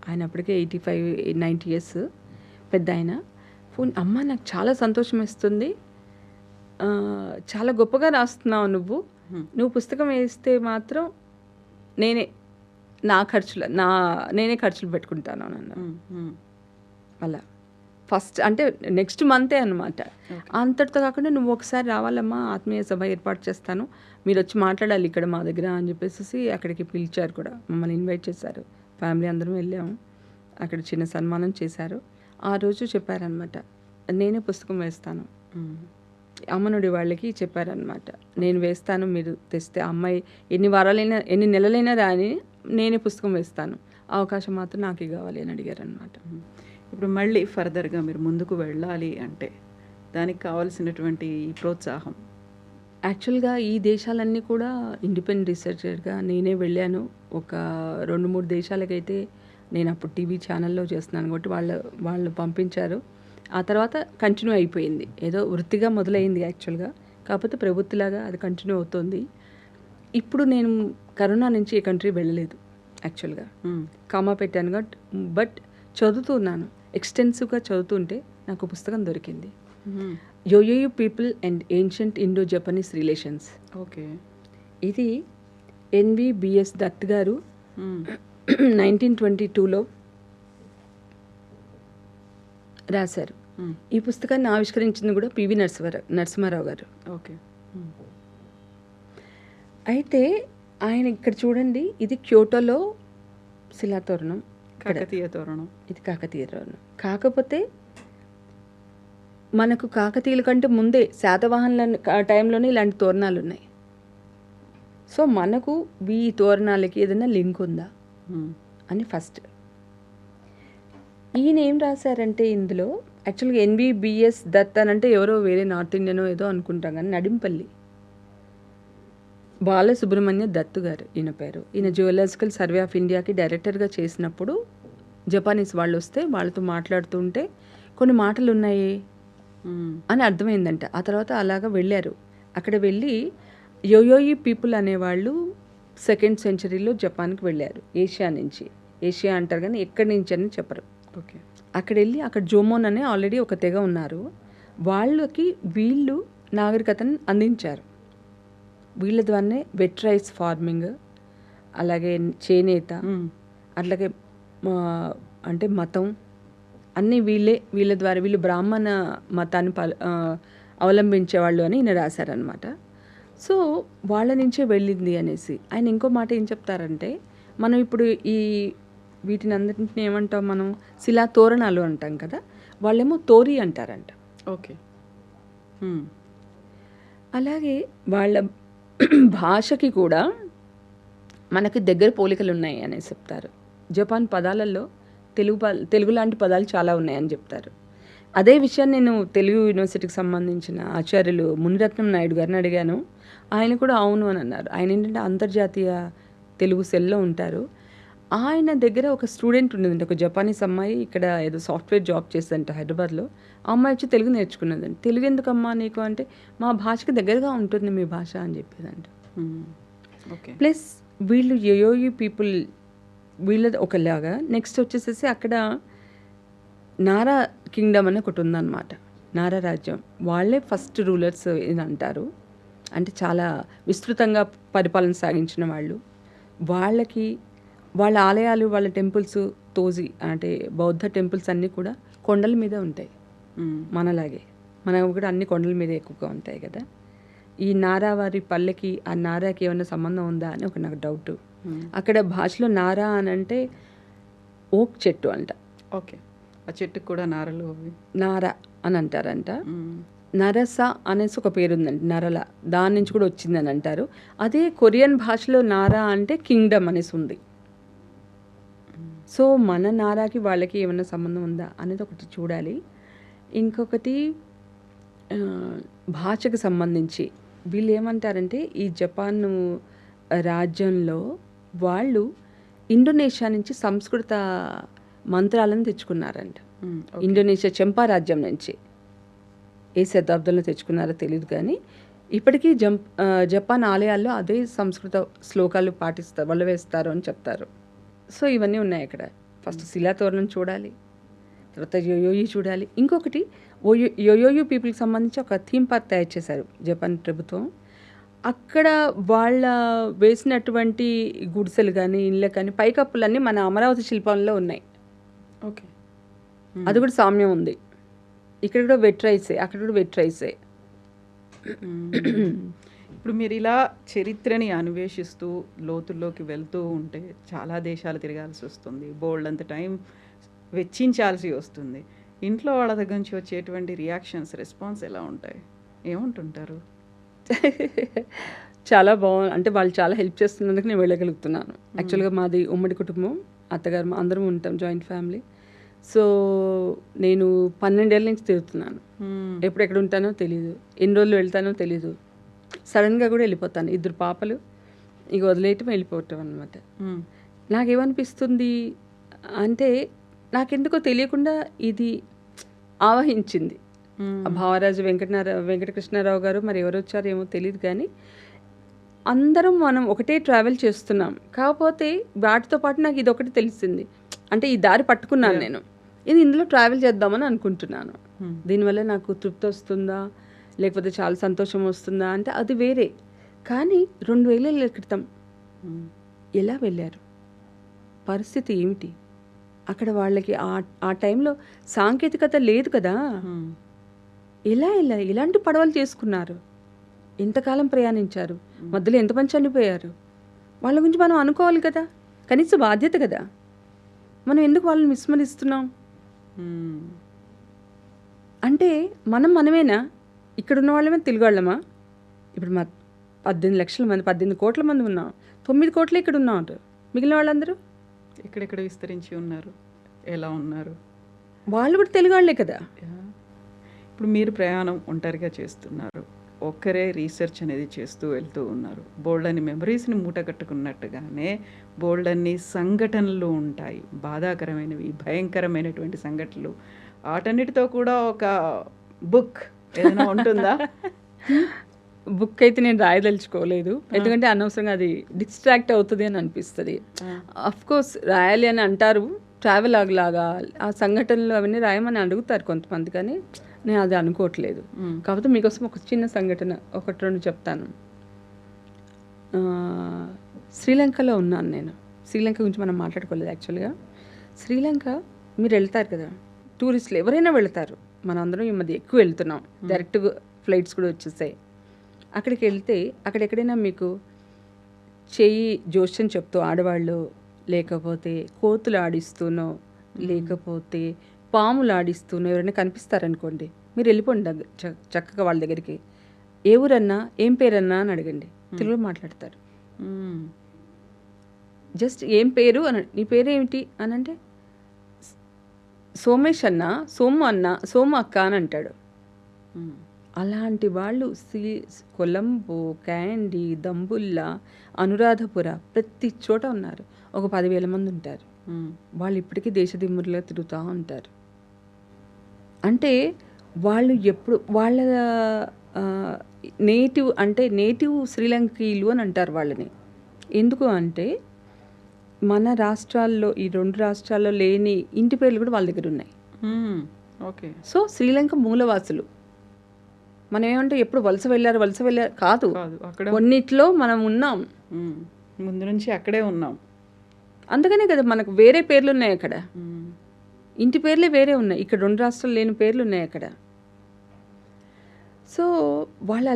C: ఆయన అప్పటికే 85-90 ఇయర్స్ పెద్ద ఆయన. ఫోన్, అమ్మ నాకు చాలా సంతోషం ఇస్తుంది, చాలా గొప్పగా రాస్తున్నావు నువ్వు పుస్తకం వేస్తే మాత్రం నేనే ఖర్చులు పెట్టుకుంటాను అన్న. అలా ఫస్ట్ అంటే నెక్స్ట్ మంతే అనమాట. అంతటితో కాకుండా నువ్వు ఒకసారి రావాలమ్మా, ఆత్మీయ సభ ఏర్పాటు చేస్తాను, మీరు వచ్చి మాట్లాడాలి ఇక్కడ మా దగ్గర అని చెప్పేసి అక్కడికి పిలిచారు కూడా, మమ్మల్ని ఇన్వైట్ చేశారు. ఫ్యామిలీ అందరం వెళ్ళాము, అక్కడ చిన్న సన్మానం చేశారు. ఆ రోజు చెప్పారనమాట, నేనే పుస్తకం వేస్తాను. అమ్మనుడి వాళ్ళకి చెప్పారనమాట, నేను వేస్తాను, మీరు తెస్తే అమ్మాయి ఎన్ని నెలలైనా రాని నేనే పుస్తకం వేస్తాను, అవకాశం మాత్రం నాకు కావాలి అని అడిగారు అనమాట.
B: ఇప్పుడు మళ్ళీ ఫర్దర్గా మీరు ముందుకు వెళ్ళాలి అంటే దానికి కావాల్సినటువంటి ప్రోత్సాహం?
C: యాక్చువల్గా ఈ దేశాలన్నీ కూడా ఇండిపెండెంట్ రీసెర్చర్గా నేనే వెళ్ళాను. ఒక 2-3 దేశాలకైతే నేను అప్పుడు టీవీ ఛానల్లో చేస్తున్నాను కాబట్టి వాళ్ళు పంపించారు. ఆ తర్వాత కంటిన్యూ అయిపోయింది, ఏదో వృత్తిగా మొదలైంది యాక్చువల్గా, కాకపోతే ప్రభుత్వలాగా అది కంటిన్యూ అవుతుంది. ఇప్పుడు నేను కరోనా నుంచి ఏ కంట్రీ వెళ్ళలేదు యాక్చువల్గా, కామా పెట్టాను బట్ చదువుతున్నాను, ఎక్స్టెన్సివ్గా చదువుతుంటే నాకు పుస్తకం దొరికింది, యోయోయు people and ancient Indo Japanese relations.
B: Okay.
C: ఇది NVBS దత్ గారు 1922లో రాశారు. ఈ పుస్తకాన్ని ఆవిష్కరించింది కూడా PV నరసింహారావు గారు.
B: ఓకే.
C: అయితే ఆయన ఇక్కడ చూడండి, ఇది క్యోటోలో శిలాతోరణం,
B: కాకతీయ తోరణం.
C: ఇది కాకతీయ తోరణం. కాకపోతే మనకు కాకతీయుల కంటే ముందే శాతవాహనుల టైంలోనే ఇలాంటి తోరణాలు ఉన్నాయి. సో మనకు ఈ తోరణాలకి ఏదైనా లింక్ ఉందా అని ఫస్ట్. ఈయన ఏం రాశారంటే ఇందులో యాక్చువల్గా NVBS దత్ అని అంటే ఎవరో వేరే నార్త్ ఇండియనో ఏదో అనుకుంటాం, కానీ నడింపల్లి బాలసుబ్రహ్మణ్య దత్తు గారు ఈయన పేరు. ఈయన జియోలాజికల్ సర్వే ఆఫ్ ఇండియాకి డైరెక్టర్గా చేసినప్పుడు జపానీస్ వాళ్ళు వస్తే వాళ్ళతో మాట్లాడుతుంటే కొన్ని మాటలు ఉన్నాయి అని అర్థమైందంట. ఆ తర్వాత అలాగా వెళ్ళారు. అక్కడ వెళ్ళి యోయోయి పీపుల్ అనేవాళ్ళు 2nd సెంచరీలో జపాన్కి వెళ్ళారు. ఏషియా నుంచి. ఏషియా అంటారు కానీ ఎక్కడి నుంచి అని చెప్పరు.
B: ఓకే.
C: అక్కడ వెళ్ళి అక్కడ జోమోన్ అనే ఆల్రెడీ ఒక తెగ ఉన్నారు. వాళ్ళకి వీళ్ళు నాగరికతను అందించారు. వీళ్ళ ద్వారానే వెట్ రైస్ ఫార్మింగ్, అలాగే చేనేత, అట్లాగే అంటే మతం అన్నీ వీళ్ళ ద్వారా, వీళ్ళు బ్రాహ్మణ మతాన్ని అవలంబించేవాళ్ళు అని ఈయన రాశారనమాట. సో వాళ్ళ నుంచే వెళ్ళింది అనేసి ఆయన ఇంకో మాట ఏం చెప్తారంటే, మనం ఇప్పుడు వీటిని అందరినీ ఏమంటాం మనం, శిలా తోరణాలు అంటాం కదా, వాళ్ళేమో తోరి అంటారంట.
B: ఓకే.
C: అలాగే వాళ్ళ భాషకి కూడా మనకి దగ్గర పోలికలు ఉన్నాయి అనేసి చెప్తారు. జపాన్ పదాలలో తెలుగు లాంటి పదాలు చాలా ఉన్నాయని చెప్తారు. అదే విషయాన్ని నేను తెలుగు యూనివర్సిటీకి సంబంధించిన ఆచార్యులు మునిరత్నం నాయుడు గారిని అడిగాను. ఆయన కూడా అవును అని అన్నారు. ఆయన ఏంటంటే అంతర్జాతీయ తెలుగు సెల్లో ఉంటారు. ఆయన దగ్గర ఒక స్టూడెంట్ ఉండేదండి, ఒక జపానీస్ అమ్మాయి, ఇక్కడ ఏదో సాఫ్ట్వేర్ జాబ్ చేస్తుందంట హైదరాబాద్లో. ఆ అమ్మాయి వచ్చి తెలుగు నేర్చుకున్నదండి. తెలుగు ఎందుకమ్మా నీకు అంటే, మా భాషకి దగ్గరగా ఉంటుంది మీ భాష అని చెప్పేదంట.
B: ఓకే.
C: ప్లస్ వీళ్ళు యోయోయి పీపుల్ వీళ్ళది ఒకలాగా. నెక్స్ట్ వచ్చేసేసి అక్కడ నారా కింగ్డమ్ అని ఒకటి ఉందన్నమాట, నారా రాజ్యం. వాళ్ళే ఫస్ట్ రూలర్స్ అని అంటారు. అంటే చాలా విస్తృతంగా పరిపాలన సాగించిన వాళ్ళు. వాళ్ళకి వాళ్ళ ఆలయాలు, వాళ్ళ టెంపుల్స్ తోజి అంటే బౌద్ధ టెంపుల్స్ అన్నీ కూడా కొండల మీద ఉంటాయి. మనలాగే మనకు కూడా అన్ని కొండల మీద ఎక్కువగా ఉంటాయి కదా. ఈ నారా వారి పల్లెకి ఆ నారాకి ఏమైనా సంబంధం ఉందా అని ఒక నాకు డౌట్. అక్కడ భాషలో నారా అని అంటే ఓక్ చెట్టు అంట.
B: ఓకే. ఆ చెట్టుకు కూడా నారలు
C: నారా అని అంటారంట. నరస అనేసి ఒక పేరు ఉందండి, నరల, దాని నుంచి కూడా వచ్చిందని అంటారు. అదే కొరియన్ భాషలో నారా అంటే కింగ్డమ్ అనేసి ఉంది. సో మన నారాకి వాళ్ళకి ఏమైనా సంబంధం ఉందా అనేది ఒకటి చూడాలి. ఇంకొకటి భాషకు సంబంధించి వీళ్ళు ఏమంటారంటే, ఈ జపాన్ రాజ్యంలో వాళ్ళు ఇండోనేషియా నుంచి సంస్కృత మంత్రాలను తెచ్చుకున్నారంట. ఇండోనేషియా చెంపా రాజ్యం నుంచి ఏ శతాబ్దంలో తెచ్చుకున్నారో తెలియదు కానీ ఇప్పటికీ జపాన్ ఆలయాల్లో అదే సంస్కృత శ్లోకాలు వల్ల వేస్తారు అని చెప్తారు. సో ఇవన్నీ ఉన్నాయి అక్కడ. ఫస్ట్ శిలాతోరణం చూడాలి, తర్వాత యోయోయి చూడాలి. ఇంకొకటి యోయోయు పీపుల్కి సంబంధించి ఒక థీమ్ పార్క్ తయారు చేశారు జపాన్ ప్రభుత్వం. అక్కడ వాళ్ళ వేసినటువంటి గుడిసెలు కానీ ఇళ్ళకి కానీ పైకప్పులన్నీ మన అమరావతి శిల్పంలో ఉన్నాయి.
B: ఓకే.
C: అది కూడా సామ్యం ఉంది. ఇక్కడ కూడా వెట్ రైసే, అక్కడ కూడా వెట్ రైసే.
B: ఇప్పుడు మీరు ఇలా చరిత్రని అన్వేషిస్తూ లోతుల్లోకి వెళ్తూ ఉంటే చాలా దేశాలు తిరగాల్సి వస్తుంది, బోల్డ్ అంత టైం వెచ్చించాల్సి వస్తుంది. ఇంట్లో వాళ్ళ దగ్గర నుంచి వచ్చేటువంటి రియాక్షన్స్, రెస్పాన్స్ ఎలా ఉంటాయి? ఏమంటుంటారు?
C: చాలా బాగుంది. అంటే వాళ్ళు చాలా హెల్ప్ చేస్తున్నందుకు నేను వెళ్ళగలుగుతున్నాను. యాక్చువల్గా మాది ఉమ్మడి కుటుంబం, అత్తగారు అందరం ఉంటాం, జాయింట్ ఫ్యామిలీ. సో నేను 12 ఏళ్ళ నుంచి తిరుగుతున్నాను. ఎప్పుడెక్కడ ఉంటానో తెలీదు, ఎన్ని రోజులు వెళ్తానో తెలీదు. సడన్గా కూడా వెళ్ళిపోతాను. 2 పాపలు ఇక వదిలేయటం వెళ్ళిపోవటం అనమాట. నాకేమనిపిస్తుంది అంటే, నాకెందుకో తెలియకుండా ఇది ఆవహించింది. భావరాజు వెంకటకృష్ణారావు గారు మరి ఎవరు వచ్చారో ఏమో తెలియదు కానీ అందరం మనం ఒకటే ట్రావెల్ చేస్తున్నాం. కాకపోతే వాటితో పాటు నాకు ఇది ఒకటి తెలిసింది, అంటే ఈ దారి పట్టుకున్నాను నేను, ఇది ఇందులో ట్రావెల్ చేద్దామని అనుకుంటున్నాను. దీనివల్ల నాకు తృప్తి వస్తుందా లేకపోతే చాలా సంతోషం వస్తుందా అంటే అది వేరే. కానీ 2000 ఏళ్ళ క్రితం ఎలా వెళ్ళారు, పరిస్థితి ఏమిటి, అక్కడ వాళ్ళకి ఆ టైంలో సాంకేతికత లేదు కదా, ఎలా ఇలాంటి పడవలు చేసుకున్నారు, ఎంతకాలం ప్రయాణించారు, మధ్యలో ఎంతమంది చనిపోయారు, వాళ్ళ గురించి మనం అనుకోవాలి కదా, కనీస బాధ్యత కదా. మనం ఎందుకు వాళ్ళని విస్మరిస్తున్నాం? అంటే మనమేనా ఇక్కడ ఉన్న వాళ్ళమే తెలుగు వాళ్ళమా? ఇప్పుడు 18 లక్షల మంది, 18 కోట్ల మంది ఉన్నాం, 9 కోట్లే ఇక్కడ ఉన్నారు, మిగిలిన వాళ్ళందరూ
B: ఎక్కడెక్కడ విస్తరించి ఉన్నారు, ఎలా ఉన్నారు?
C: వాళ్ళు కూడా తెలుగు వాళ్ళే కదా.
B: ఇప్పుడు మీరు ప్రయాణం ఒంటరిగా చేస్తున్నారు, ఒక్కరే రీసెర్చ్ అనేది చేస్తూ వెళ్తూ ఉన్నారు. బోల్డ్ అని మెమరీస్ని మూట కట్టుకున్నట్టుగానే బోల్డ్ అన్ని సంఘటనలు ఉంటాయి, బాధాకరమైనవి, భయంకరమైనటువంటి సంఘటనలు. వాటన్నిటితో కూడా ఒక బుక్ ఏదైనా ఉంటుందా?
C: బుక్ అయితే నేను రాయదలుచుకోలేదు, ఎందుకంటే అనవసరంగా అది డిస్ట్రాక్ట్ అవుతుంది అని అనిపిస్తుంది. అఫ్ కోర్స్ రాయాలి అని అంటారు, ట్రావెల్ లాగా ఆ సంఘటనలు అవన్నీ రాయమని అడుగుతారు కొంతమంది, కానీ నేను అది అనుకోవట్లేదు. కాకపోతే మీకోసం ఒక చిన్న సంఘటన 1-2 చెప్తాను. శ్రీలంకలో ఉన్నాను నేను. శ్రీలంక గురించి మనం మాట్లాడుకోలేదు యాక్చువల్గా. శ్రీలంక మీరు వెళ్తారు కదా, టూరిస్టులు ఎవరైనా వెళ్తారు, మనందరం ఈ మధ్య ఎక్కువ వెళ్తున్నాం, డైరెక్ట్ ఫ్లైట్స్ కూడా వచ్చేసాయి. అక్కడికి వెళ్తే అక్కడ ఎక్కడైనా మీకు చెయ్యి జోష్యం చెప్తూ ఆడవాళ్ళు, లేకపోతే కోతులు ఆడిస్తూనో, లేకపోతే పాములు ఆడిస్తూనో ఎవరైనా కనిపిస్తారనుకోండి, మీరు వెళ్ళిపోండి చక్కగా వాళ్ళ దగ్గరికి. ఏ ఊరన్నా, ఏం పేరన్నా అని అడగండి, తెలుగులో మాట్లాడతారు. జస్ట్ ఏం పేరు అని, నీ పేరు ఏమిటి అని అంటే సోమేష్ అన్న, సోము అన్న, సోము అక్క అని అంటాడు. అలాంటి వాళ్ళు కొలంబో, క్యాండీ, దంబుల్లా, అనురాధపుర ప్రతి చోట ఉన్నారు. ఒక 10,000 మంది ఉంటారు. వాళ్ళు ఇప్పటికీ దేశదిమ్మురులో తిరుగుతూ ఉంటారు. అంటే వాళ్ళు ఎప్పుడు వాళ్ళ నేటివ్ శ్రీలంకీయులు అని అంటారు వాళ్ళని. ఎందుకు అంటే మన రాష్ట్రాల్లో, ఈ 2 రాష్ట్రాల్లో లేని ఇంటి పేర్లు కూడా వాళ్ళ దగ్గర ఉన్నాయి.
B: ఓకే.
C: సో శ్రీలంక మూలవాసులు. మనం ఏమంటే ఎప్పుడు వలస వెళ్ళారు కాదు, కొన్నిట్లో మనం ఉన్నాం,
B: ముందు నుంచి అక్కడే ఉన్నాం.
C: అందుకనే కదా మనకు వేరే పేర్లు ఉన్నాయి అక్కడ, ఇంటి పేర్లే వేరే ఉన్నాయి. ఇక్కడ 2 రాష్ట్రాలు లేని పేర్లు ఉన్నాయి అక్కడ. సో వాళ్ళు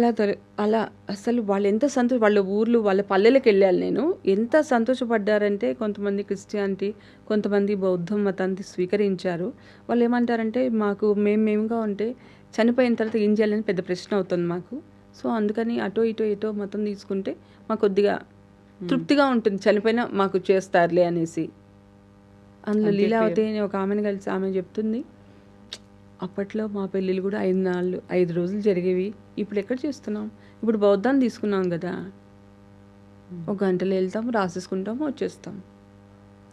C: అలా అసలు వాళ్ళు ఎంత వాళ్ళ ఊర్లు, వాళ్ళ పల్లెలకు వెళ్ళాలి నేను, ఎంత సంతోషపడ్డారంటే, కొంతమంది క్రిస్టియానిటీ, కొంతమంది బౌద్ధం మతాన్ని స్వీకరించారు. వాళ్ళు ఏమంటారంటే, మాకు మేముగా ఉంటే చనిపోయిన తర్వాత ఏం చేయాలని పెద్ద ప్రశ్న అవుతుంది మాకు. సో అందుకని ఇటో మతం తీసుకుంటే మాకు కొద్దిగా తృప్తిగా ఉంటుంది, చనిపోయినా మాకు చేస్తారులే అనేసి. అందులో లీలావతి అని ఒక ఆమెను కలిసి ఆమె చెప్తుంది, అప్పట్లో మా పెళ్ళిళ్ళు కూడా 5 రోజులు జరిగేవి, ఇప్పుడు ఎక్కడ చేస్తున్నాం, ఇప్పుడు బౌద్ధాన్ని తీసుకున్నాం కదా, 1 గంటలో వెళ్తాము, రాసేసుకుంటాము, వచ్చేస్తాం.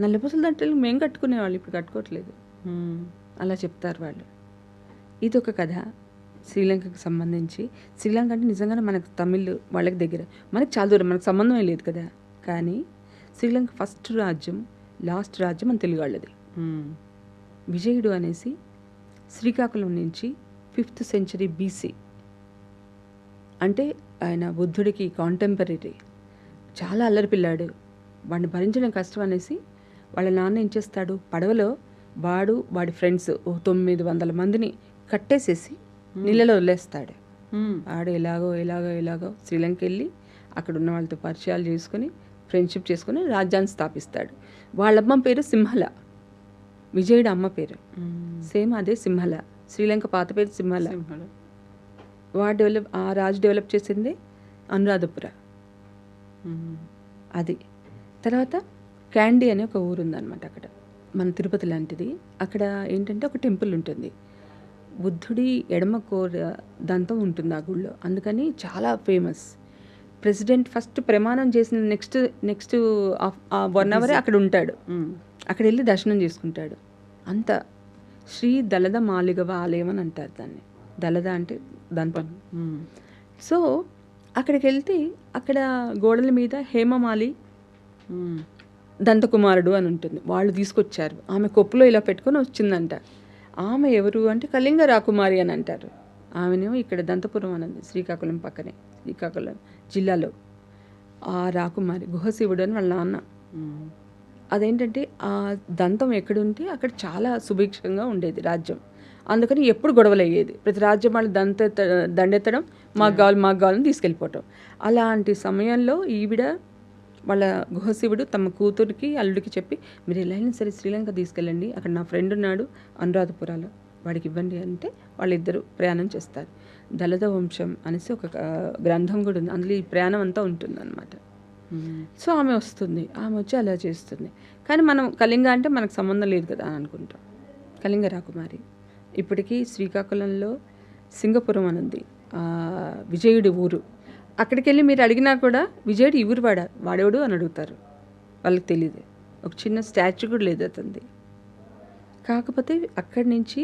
C: నల్లపూసల దంటలు మేము కట్టుకునేవాళ్ళు, ఇప్పుడు కట్టుకోవట్లేదు. అలా చెప్తారు వాళ్ళు. ఇది ఒక కథ శ్రీలంకకు సంబంధించి. శ్రీలంక అంటే నిజంగానే మనకు తమిళ్ వాళ్ళకి దగ్గర, మనకు చాలా దూరం, మనకు సంబంధమే లేదు కదా. కానీ శ్రీలంక ఫస్ట్ రాజ్యం, లాస్ట్ రాజ్యం మన తెలుగు వాళ్ళది. విజయుడు అనేసి శ్రీకాకుళం నుంచి 5th century BC, అంటే ఆయన బుద్ధుడికి కాంటెంపరీ, చాలా అల్లరి పిల్లాడు, వాడిని భరించడం కష్టం అనేసి వాళ్ళ నాన్న ఏం చేస్తాడు, పడవలో వాడి ఫ్రెండ్స్ 900 మందిని కట్టేసేసి నీళ్ళలో వదిలేస్తాడు. ఆడు ఎలాగో శ్రీలంక వెళ్ళి అక్కడ ఉన్న వాళ్ళతో పరిచయాలు చేసుకుని, ఫ్రెండ్షిప్ చేసుకుని రాజ్యాన్ని స్థాపిస్తాడు. వాళ్ళమ్మ పేరు సింహల, విజయుడు అమ్మ పేరు సేమ్ అదే సింహల. శ్రీలంక పాత పేరు సింహల. ఆ రాజు డెవలప్ చేసింది అనురాధపుర. అది తర్వాత క్యాండీ అనే ఒక ఊరు ఉందన్నమాట అక్కడ, మన తిరుపతి లాంటిది. అక్కడ ఏంటంటే ఒక టెంపుల్ ఉంటుంది, బుద్ధుడి ఎడమ దంతం ఉంటుంది ఆ గుళ్ళో, అందుకని చాలా ఫేమస్. ప్రెసిడెంట్ ఫస్ట్ ప్రమాణం చేసిన నెక్స్ట్ 1 hour అక్కడ ఉంటాడు, అక్కడ వెళ్ళి దర్శనం చేసుకుంటాడు. అంత శ్రీ దళద మాలిగవ ఆలయం అని అంటారు దాన్ని. దళద అంటే దంతం. సో అక్కడికి వెళ్తే అక్కడ గోడల మీద హేమమాలి దంతకుమారుడు అని ఉంటుంది, వాళ్ళు తీసుకొచ్చారు. ఆమె కొప్పులో ఇలా పెట్టుకొని వచ్చిందంట. ఆమె ఎవరు అంటే కళింగ రాకుమారి అని అంటారు. ఆమెనేమో ఇక్కడ దంతపురం అన్నది, శ్రీకాకుళం పక్కనే, శ్రీకాకుళం జిల్లాలో. ఆ రాకుమారి గుహశివుడు అని వాళ్ళ నాన్న. అదేంటంటే ఆ దంతం ఎక్కడుంటే అక్కడ చాలా సుభిక్షంగా ఉండేది రాజ్యం. అందుకని ఎప్పుడు గొడవలు అయ్యేది. ప్రతి రాజ్యం వాళ్ళు దండెత్తడం, మాకు కావాలని తీసుకెళ్ళిపోవటం. అలాంటి సమయంలో ఈవిడ వాళ్ళ గుహశివుడు తమ కూతురికి అల్లుడికి చెప్పి, మీరు ఎలా అయినా సరే శ్రీలంక తీసుకెళ్ళండి, అక్కడ నా ఫ్రెండ్ ఉన్నాడు అనురాధపురాలో, వాడికి ఇవ్వండి అంటే వాళ్ళిద్దరూ ప్రయాణం చేస్తారు. దళద వంశం అనేసి ఒక గ్రంథం కూడా ఉంది, అందులో ఈ ప్రయాణం అంతా ఉంటుంది అన్నమాట. సో ఆమె వస్తుంది, ఆమె వచ్చి అలా చేస్తుంది. కానీ మనం కళింగ అంటే మనకు సంబంధం లేదు కదా అని అనుకుంటాం. కళింగ రాకుమారి ఇప్పటికీ శ్రీకాకుళంలో సింగపురం అని ఉంది, విజయుడి ఊరు. అక్కడికి వెళ్ళి మీరు అడిగినా కూడా విజయుడు ఈ ఊరు వాడేవాడు అని అడుగుతారు, వాళ్ళకి తెలియదు. ఒక చిన్న స్టాచ్యూ కూడా లేదు అతనిది. కాకపోతే అక్కడి నుంచి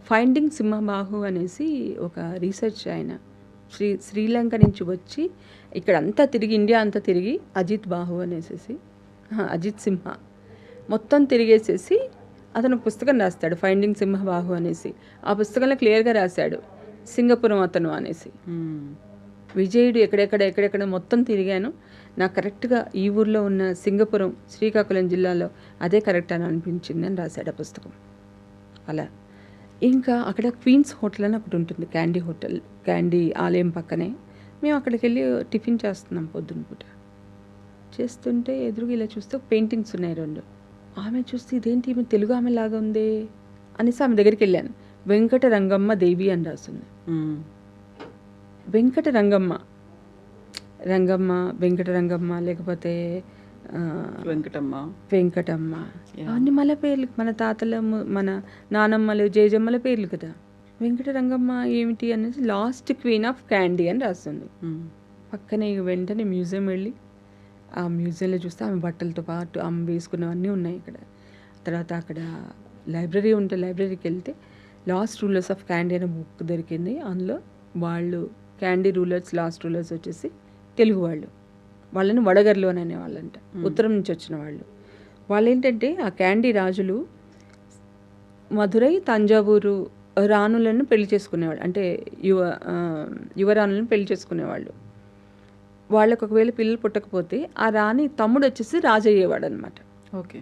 C: ఫైండింగ్ సింహబాహు అనేసి ఒక రీసెర్చ్ ఆయన శ్రీలంక నుంచి వచ్చి ఇక్కడ అంతా తిరిగి ఇండియా అంతా తిరిగి అజిత్ సింహ మొత్తం తిరిగేసేసి అతను పుస్తకం రాస్తాడు, ఫైండింగ్ సింహబాహు అనేసి. ఆ పుస్తకంలో క్లియర్గా రాశాడు సింగపురం అతను అనేసి. విజయుడు ఎక్కడెక్కడ మొత్తం తిరిగాను, నాకు కరెక్ట్గా ఈ ఊర్లో ఉన్న సింగపురం శ్రీకాకుళం జిల్లాలో అదే కరెక్ట్ అని అనిపించింది అని రాశాడు ఆ పుస్తకం. అలా ఇంకా అక్కడ క్వీన్స్ హోటల్ అని ఒకటి ఉంటుంది, క్యాండీ ఆలయం పక్కనే. మేము అక్కడికి వెళ్ళి టిఫిన్ చేస్తున్నాం పొద్దున్న పూట. చేస్తుంటే ఎదురుగా ఇలా చూస్తే పెయింటింగ్స్ ఉన్నాయి 2. ఆమె చూస్తే ఇదేంటి ఈమె తెలుగు ఆమె లాగా ఉంది అనేసి ఆమె దగ్గరికి వెళ్ళాను. వెంకట రంగమ్మ దేవి అని రాస్తుంది. వెంకట రంగమ్మ లేకపోతే వెంకటమ్మ అన్ని మళ్ళీ పేర్లు, మన తాతల మన నానమ్మలు జేజమ్మల పేర్లు కదా. వెంకట రంగమ్మ ఏమిటి అనేసి లాస్ట్ క్వీన్ ఆఫ్ క్యాండీ అని రాస్తుంది. పక్కనే వెంటనే మ్యూజియం వెళ్ళి ఆ మ్యూజియంలో చూస్తే ఆమె బట్టలతో పాటు ఆమె వేసుకున్నవన్నీ ఉన్నాయి ఇక్కడ. తర్వాత అక్కడ లైబ్రరీ ఉంటే లైబ్రరీకి వెళ్తే లాస్ట్ రూలర్స్ ఆఫ్ క్యాండీ అనే బుక్ దొరికింది. అందులో వాళ్ళు క్యాండీ లాస్ట్ రూలర్స్ వచ్చేసి తెలుగు వాళ్ళని వడగర్లు అని అనేవాళ్ళంట, ఉత్తరం నుంచి వచ్చిన వాళ్ళు ఏంటంటే ఆ క్యాండీ రాజులు మధురై తంజావూరు రాణులను పెళ్లి చేసుకునేవాళ్ళు, అంటే యువరాణులను పెళ్లి చేసుకునేవాళ్ళు. వాళ్ళకు ఒకవేళ పిల్లలు పుట్టకపోతే ఆ రాణి తమ్ముడు వచ్చేసి రాజు అయ్యేవాడు అనమాట.
B: ఓకే,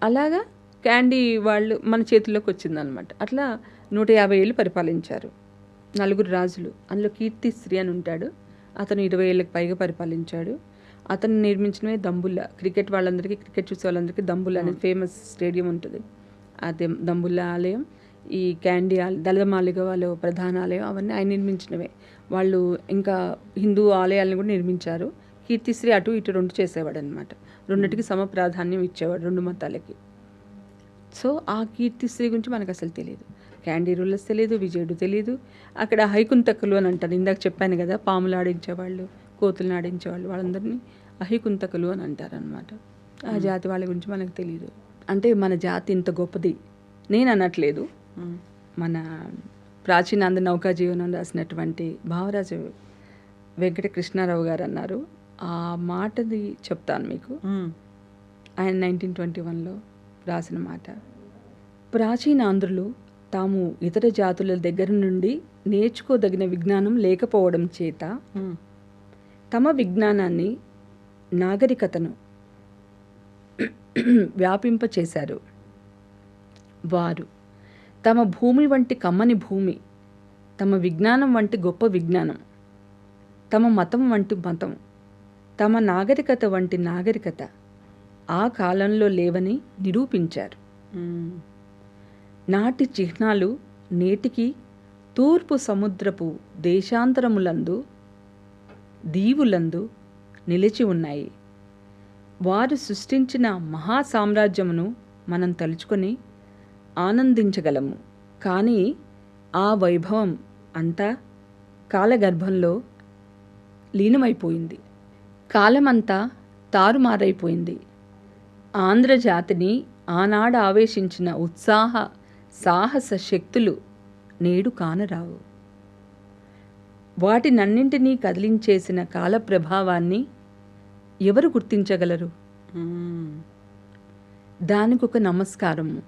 C: అలాగా క్యాండీ వాళ్ళు మన చేతుల్లోకి వచ్చిందనమాట. అట్లా 150 ఏళ్ళు పరిపాలించారు 4 రాజులు. అందులో కీర్తిశ్రీ అని ఉంటాడు, అతను 20 ఏళ్ళకి పైగా పరిపాలించాడు. అతను నిర్మించినవే దంబుల్లా, క్రికెట్ చూసే వాళ్ళందరికీ దంబుల్లా అనేది ఫేమస్ స్టేడియం ఉంటుంది. అదే దంబుల్లా ఆలయం, ఈ క్యాండీ దళమాలిగ వాళ్ళ ప్రధాన ఆలయం, అవన్నీ ఆయన నిర్మించినవే. వాళ్ళు ఇంకా హిందూ ఆలయాలను కూడా నిర్మించారు. కీర్తిశ్రీ అటు ఇటు 2 చేసేవాడు అనమాట. 2టికి సమ ప్రాధాన్యం ఇచ్చేవాడు 2 మతాలకి. సో ఆ కీర్తిశ్రీ గురించి మనకు అసలు తెలియదు. క్యాండీ రూలర్స్ తెలియదు, విజయుడు తెలియదు. అక్కడ హైకుంతకులు అని అంటారు, ఇందాక చెప్పాను కదా, పాములు ఆడించేవాళ్ళు, కోతులను ఆడించేవాళ్ళు, వాళ్ళందరినీ అహికుంతకులు అని అంటారనమాట. ఆ జాతి వాళ్ళ గురించి మనకు తెలియదు. అంటే మన జాతి ఇంత గొప్పది నేను అనట్లేదు. మన ప్రాచీనాంధ్ర నౌకా జీవనం రాసినటువంటి భావరాజు వెంకట కృష్ణారావు గారు అన్నారు. ఆ మాటది చెప్తాను మీకు. ఆయన 1921లో రాసిన మాట. ప్రాచీనాంధ్రులు తాము ఇతర జాతుల దగ్గర నుండి నేర్చుకోదగిన విజ్ఞానం లేకపోవడం చేత తమ విజ్ఞానాన్ని, నాగరికతను వ్యాపింపచేశారు. వారు తమ భూమి వంటి కమ్మని భూమి, తమ విజ్ఞానం వంటి గొప్ప విజ్ఞానం, తమ మతం వంటి మతం, తమ నాగరికత వంటి నాగరికత ఆ కాలంలో లేవని నిరూపించారు. నాటి చిహ్నాలు నేటికి తూర్పు సముద్రపు దేశాంతరములందు దీవులందు నిలిచి ఉన్నాయి. వారు సృష్టించిన మహాసామ్రాజ్యమును మనం తలుచుకొని ఆనందించగలము. కానీ ఆ వైభవం అంతా కాలగర్భంలో లీనమైపోయింది. కాలమంతా తారుమారైపోయింది. ఆంధ్రజాతిని ఆనాడు ఆవేశించిన ఉత్సాహ సాహస శక్తులు నేడు కానరావు. వాటినన్నింటినీ కదిలించేసిన కాల ప్రభావాన్ని ఎవరు గుర్తించగలరు? దానికొక నమస్కారము,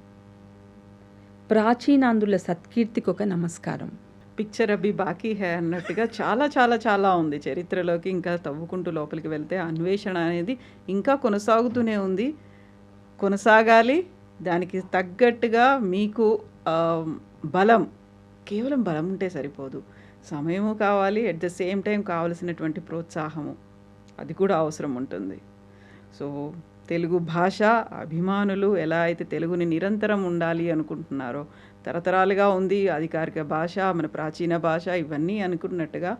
C: ప్రాచీనాంధ్రుల సత్కీర్తికొక నమస్కారం.
B: పిక్చర్ అభి బాకీ హే అన్నట్టుగా చాలా చాలా చాలా ఉంది చరిత్రలోకి. ఇంకా తవ్వుకుంటూ లోపలికి వెళ్తే అన్వేషణ అనేది ఇంకా కొనసాగుతూనే ఉంది, కొనసాగాలి. దానికి తగ్గట్టుగా మీకు బలం, కేవలం బలం ఉంటే సరిపోదు, సమయము కావాలి, అట్ ద సేమ్ టైం కావలసినటువంటి ప్రోత్సాహము అది కూడా అవసరం ఉంటుంది. సో తెలుగు భాష అభిమానులు ఎలా అయితే తెలుగుని నిరంతరం ఉండాలి అనుకుంటున్నారో, తరతరాలుగా ఉంది అధికారిక భాష, మన ప్రాచీన భాష, ఇవన్నీ అనుకున్నట్టుగా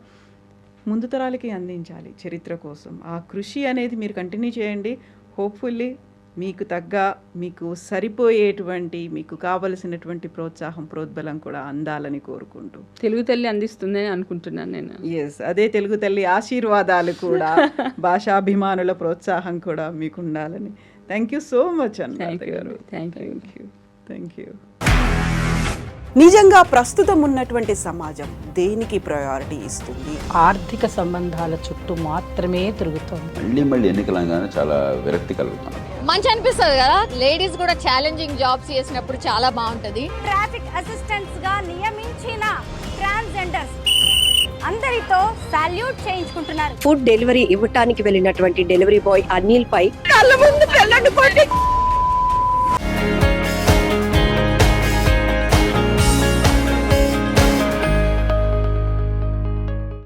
B: ముందు తరాలకి అందించాలి చరిత్ర కోసం. ఆ కృషి అనేది మీరు కంటిన్యూ చేయండి. హోప్ఫుల్లీ మీకు తగ్గ, మీకు సరిపోయేటువంటి, మీకు కావలసినటువంటి ప్రోత్సాహం, ప్రోద్బలం కూడా అందాలని కోరుకుంటూ
C: తెలుగు తల్లి అందిస్తుందని అనుకుంటున్నాను నేను.
B: ఎస్, అదే తెలుగు తల్లి ఆశీర్వాదాలు కూడా, భాషాభిమానుల ప్రోత్సాహం కూడా మీకు ఉండాలని. థ్యాంక్ యూ సో మచ్ అన్న.
C: Thank you.
B: Thank you.
E: నిజంగా ప్రస్తుతం ఉన్నటువంటి సమాజం దేనికి ప్రయారిటీ ఇస్తుంది?
F: ఆర్థిక సంబంధాల చుట్టూ మాత్రమే తిరుగుతోంది.
G: మళ్ళీ ఎన్నికలంగానే చాలా విరక్తి కలుగుతున్నాం.
H: మంచి అనిపిస్తుంది కదా, లేడీస్ కూడా ఛాలెంజింగ్ జాబ్స్ చేసినప్పుడు చాలా బాగుంటది.
I: ట్రాఫిక్ అసిస్టెంట్స్ గా నియమించిన ట్రాన్స్జెండర్స్ అందరితో సాల్యూట్ చేయించుకుంటున్నారు.
J: ఫుడ్ డెలివరీ ఇవ్వటానికి వెళ్ళినటువంటి డెలివరీ బాయ్ అనిల్ పై
I: కళ్ళ ముందు